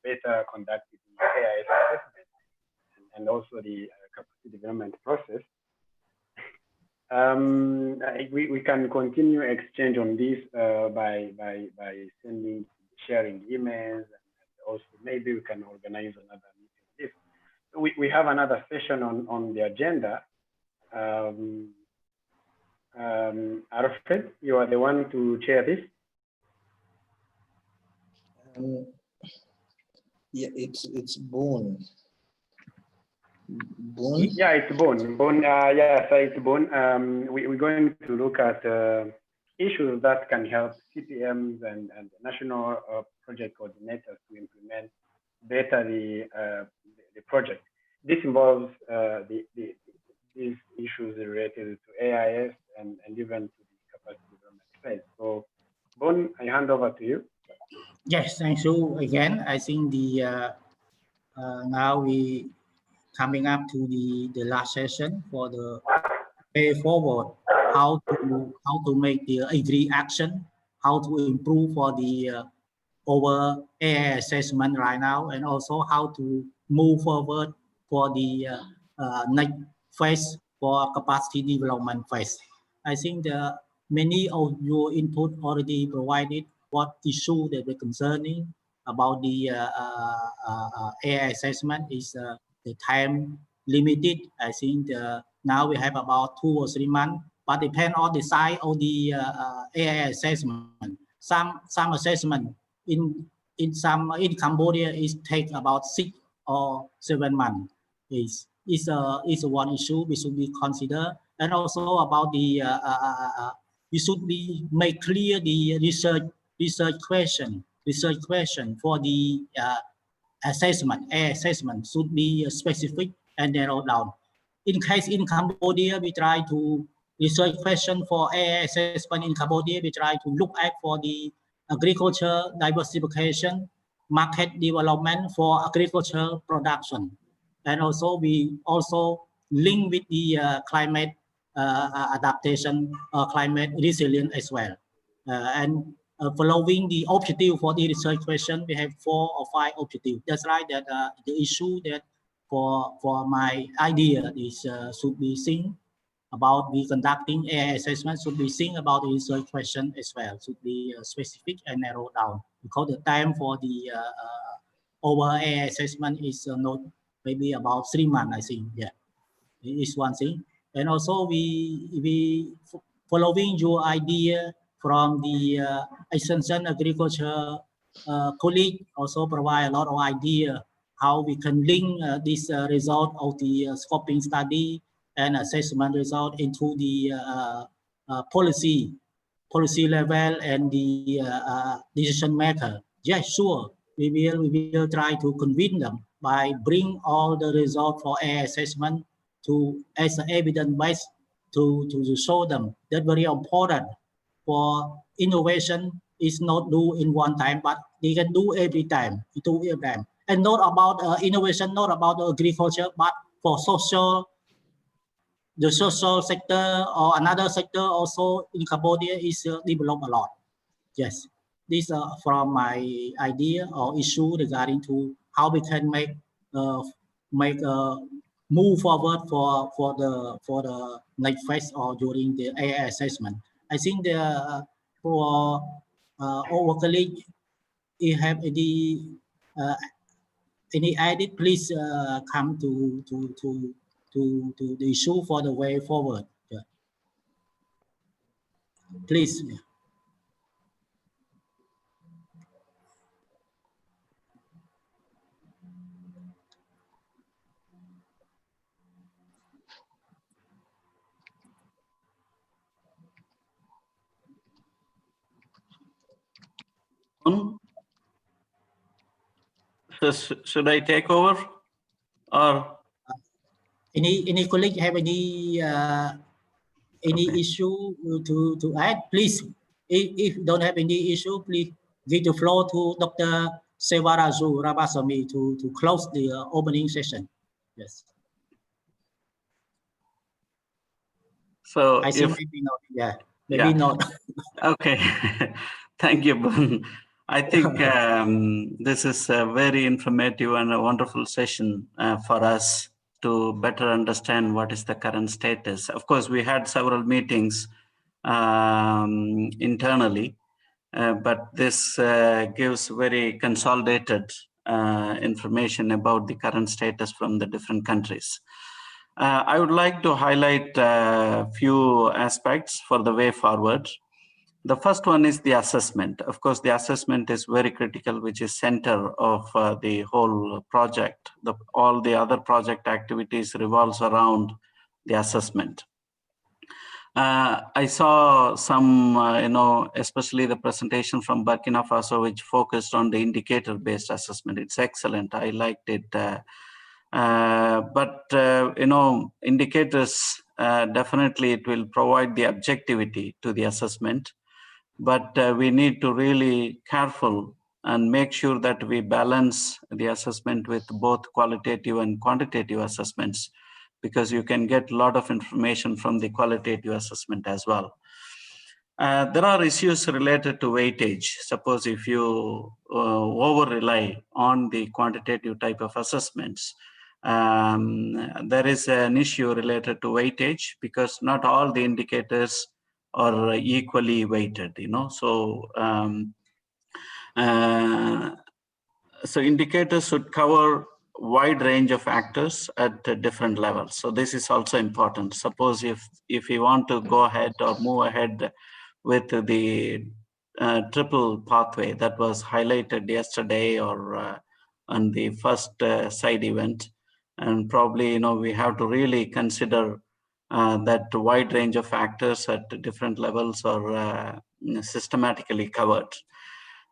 better conduct the AIS assessment and also the capacity development process. We can continue exchange on this by sharing emails, and also maybe we can organize another meeting. We have another session on the agenda. Alfred, you are the one to chair this. Yeah, it's Boone. Yeah, it's Boone. Yeah, so it's Boone. We're going to look at issues that can help CPMs and national project coordinators to implement better the project. This involves these issues related to AIS and even to the capacity development phase. So, Boone, I hand over to you. Yes, thank you again. I think the now we coming up to the last session for the way forward, how to make the agri action, how to improve for the over AI assessment right now, and also how to move forward for the next phase for capacity development phase. I think many of your input already provided what issue that we're concerning about the AI assessment is the time limited. I think now we have about 2 or 3 months, but depend on the size of the AI assessment. Some assessment in Cambodia is take about 6 or 7 months. Is one issue we should be consider, and also about the we should be make clear the research question for the assessment. Assessment should be specific and narrowed down. In case in Cambodia, we try to research question for assessment in Cambodia. We try to look at for the agriculture diversification, market development for agriculture production, and also we also link with the climate adaptation, climate resilience as well, and following the objective for the research question, we have 4 or 5 objectives. That's right. That the issue that for my idea is should be seen about the conducting AI assessment, should be seen about the research question as well. Should be specific and narrowed down, because the time for the over AI assessment is not maybe about 3 months. I think is one thing. And also we following your idea from the extension agriculture colleague, also provide a lot of idea how we can link this result of the scoping study and assessment result into the policy level and the decision maker. Yes, sure, we will try to convince them by bring all the result for AI assessment to as evidence base to show them that very important for innovation is not do in one time, but they can do every time, and not about innovation, not about agriculture, but for social, the social sector or another sector also in Cambodia is developed a lot. Yes, this from my idea or issue regarding to how we can make move forward for the next phase or during the AI assessment. I think the for our colleague, if have any edit, please come to the issue for the way forward. Yeah. Please. Yeah. So should I take over, or any colleague have any issue to add? Please, if don't have any issue, please give the floor to Dr. Sewaraju Rabasamy to close the opening session. Yes. So I think maybe not. Yeah, maybe yeah. not. Okay. Thank you, Bun. I think this is a very informative and a wonderful session for us to better understand what is the current status. Of course, we had several meetings internally, but this gives very consolidated information about the current status from the different countries. I would like to highlight a few aspects for the way forward. The first one is the assessment. Of course, the assessment is very critical, which is center of the whole project. All the other project activities revolves around the assessment. I saw some, especially the presentation from Burkina Faso, which focused on the indicator-based assessment. It's excellent. I liked it. Indicators, definitely it will provide the objectivity to the assessment. But we need to really careful and make sure that we balance the assessment with both qualitative and quantitative assessments, because you can get a lot of information from the qualitative assessment as well. There are issues related to weightage. Suppose if you over-rely on the quantitative type of assessments, there is an issue related to weightage, because not all the indicators are equally weighted, So, so indicators should cover wide range of actors at different levels. So this is also important. Suppose if you want to go ahead or move ahead with the triple pathway that was highlighted yesterday or on the first side event, and probably we have to really consider that wide range of factors at different levels are systematically covered.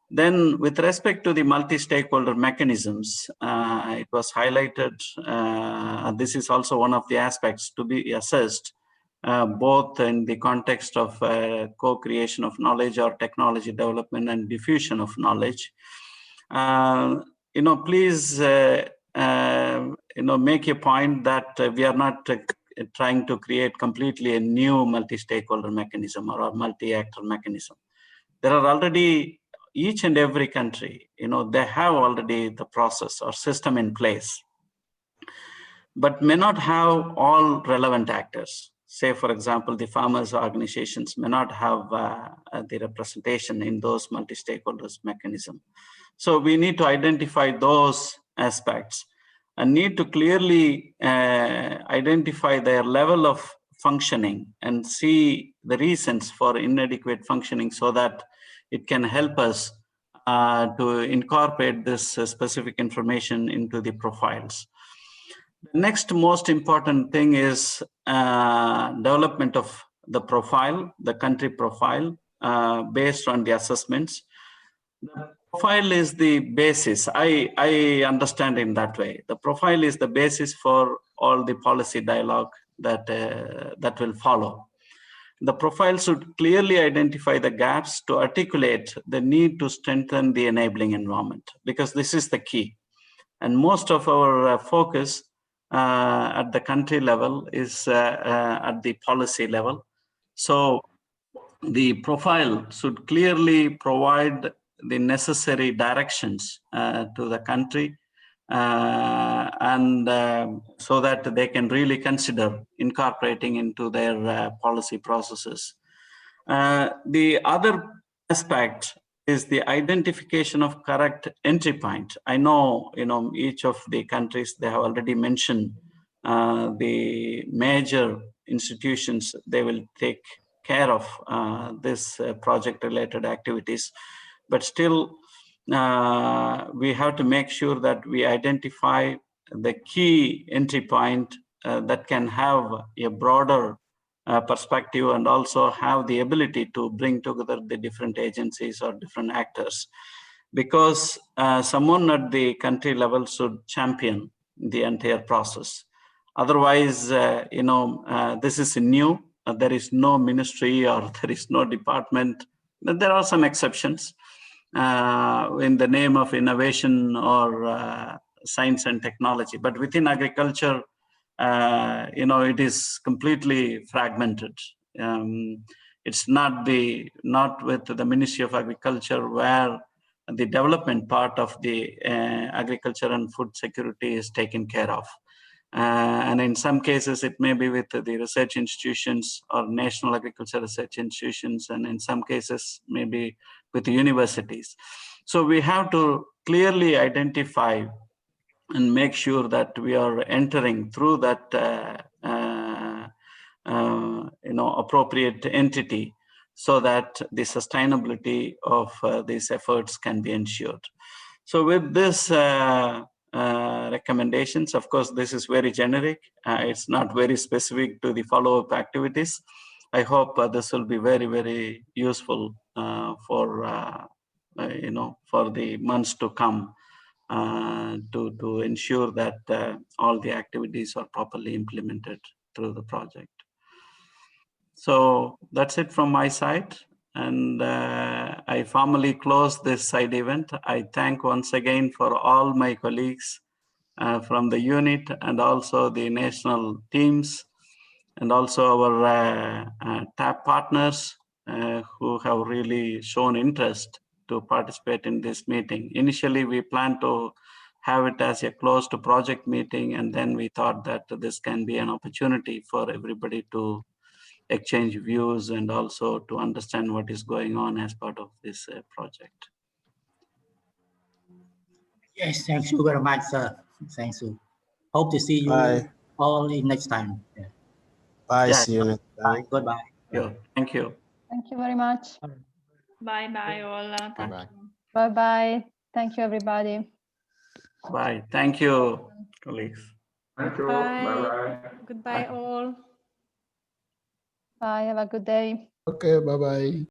Then with respect to the multi-stakeholder mechanisms, it was highlighted, this is also one of the aspects to be assessed, both in the context of co-creation of knowledge or technology development and diffusion of knowledge. Please, make a point that we are not trying to create completely a new multi-stakeholder mechanism or a multi-actor mechanism. There are already, each and every country, they have already the process or system in place, but may not have all relevant actors. Say, for example, the farmers' organizations may not have the representation in those multi-stakeholders mechanism. So we need to identify those aspects and need to clearly identify their level of functioning and see the reasons for inadequate functioning, so that it can help us to incorporate this specific information into the profiles. The next most important thing is development of the profile, the country profile, based on the assessments. The profile is the basis. I understand in that way. The profile is the basis for all the policy dialogue that will follow. The profile should clearly identify the gaps to articulate the need to strengthen the enabling environment, because this is the key. And most of our focus at the country level is at the policy level. So the profile should clearly provide the necessary directions to the country, and so that they can really consider incorporating into their policy processes. The other aspect is the identification of correct entry point. I know, each of the countries, they have already mentioned the major institutions they will take care of this project related activities, but still we have to make sure that we identify the key entry point that can have a broader perspective and also have the ability to bring together the different agencies or different actors, because someone at the country level should champion the entire process. Otherwise, this is new. There is no ministry or there is no department. There are some exceptions in the name of innovation or science and technology, but within agriculture, it is completely fragmented. It's not with the Ministry of Agriculture, where the development part of the agriculture and food security is taken care of. And in some cases, it may be with the research institutions or national agriculture research institutions, and in some cases, maybe with the universities. So we have to clearly identify and make sure that we are entering through that appropriate entity, so that the sustainability of these efforts can be ensured. So with this recommendations, of course, this is very generic. It's not very specific to the follow-up activities. I hope this will be very, very useful for the months to come, to ensure that all the activities are properly implemented through the project. So that's it from my side. And I formally close this side event. I thank once again for all my colleagues from the unit and also the national teams, and also our TAP partners who have really shown interest to participate in this meeting. Initially, we planned to have it as a closed project meeting, and then we thought that this can be an opportunity for everybody to exchange views and also to understand what is going on as part of this project. Yes, thank you very much, sir. Thank you. Hope to see you all in next time. Yeah. Bye. Yeah. See you next time. Goodbye. Thank you. Thank you very much. Bye bye all. Bye. Bye bye. Thank you, everybody. Bye. Thank you, colleagues. Thank you. Bye. Bye-bye. Goodbye all. Bye. Have a good day. Okay. Bye-bye.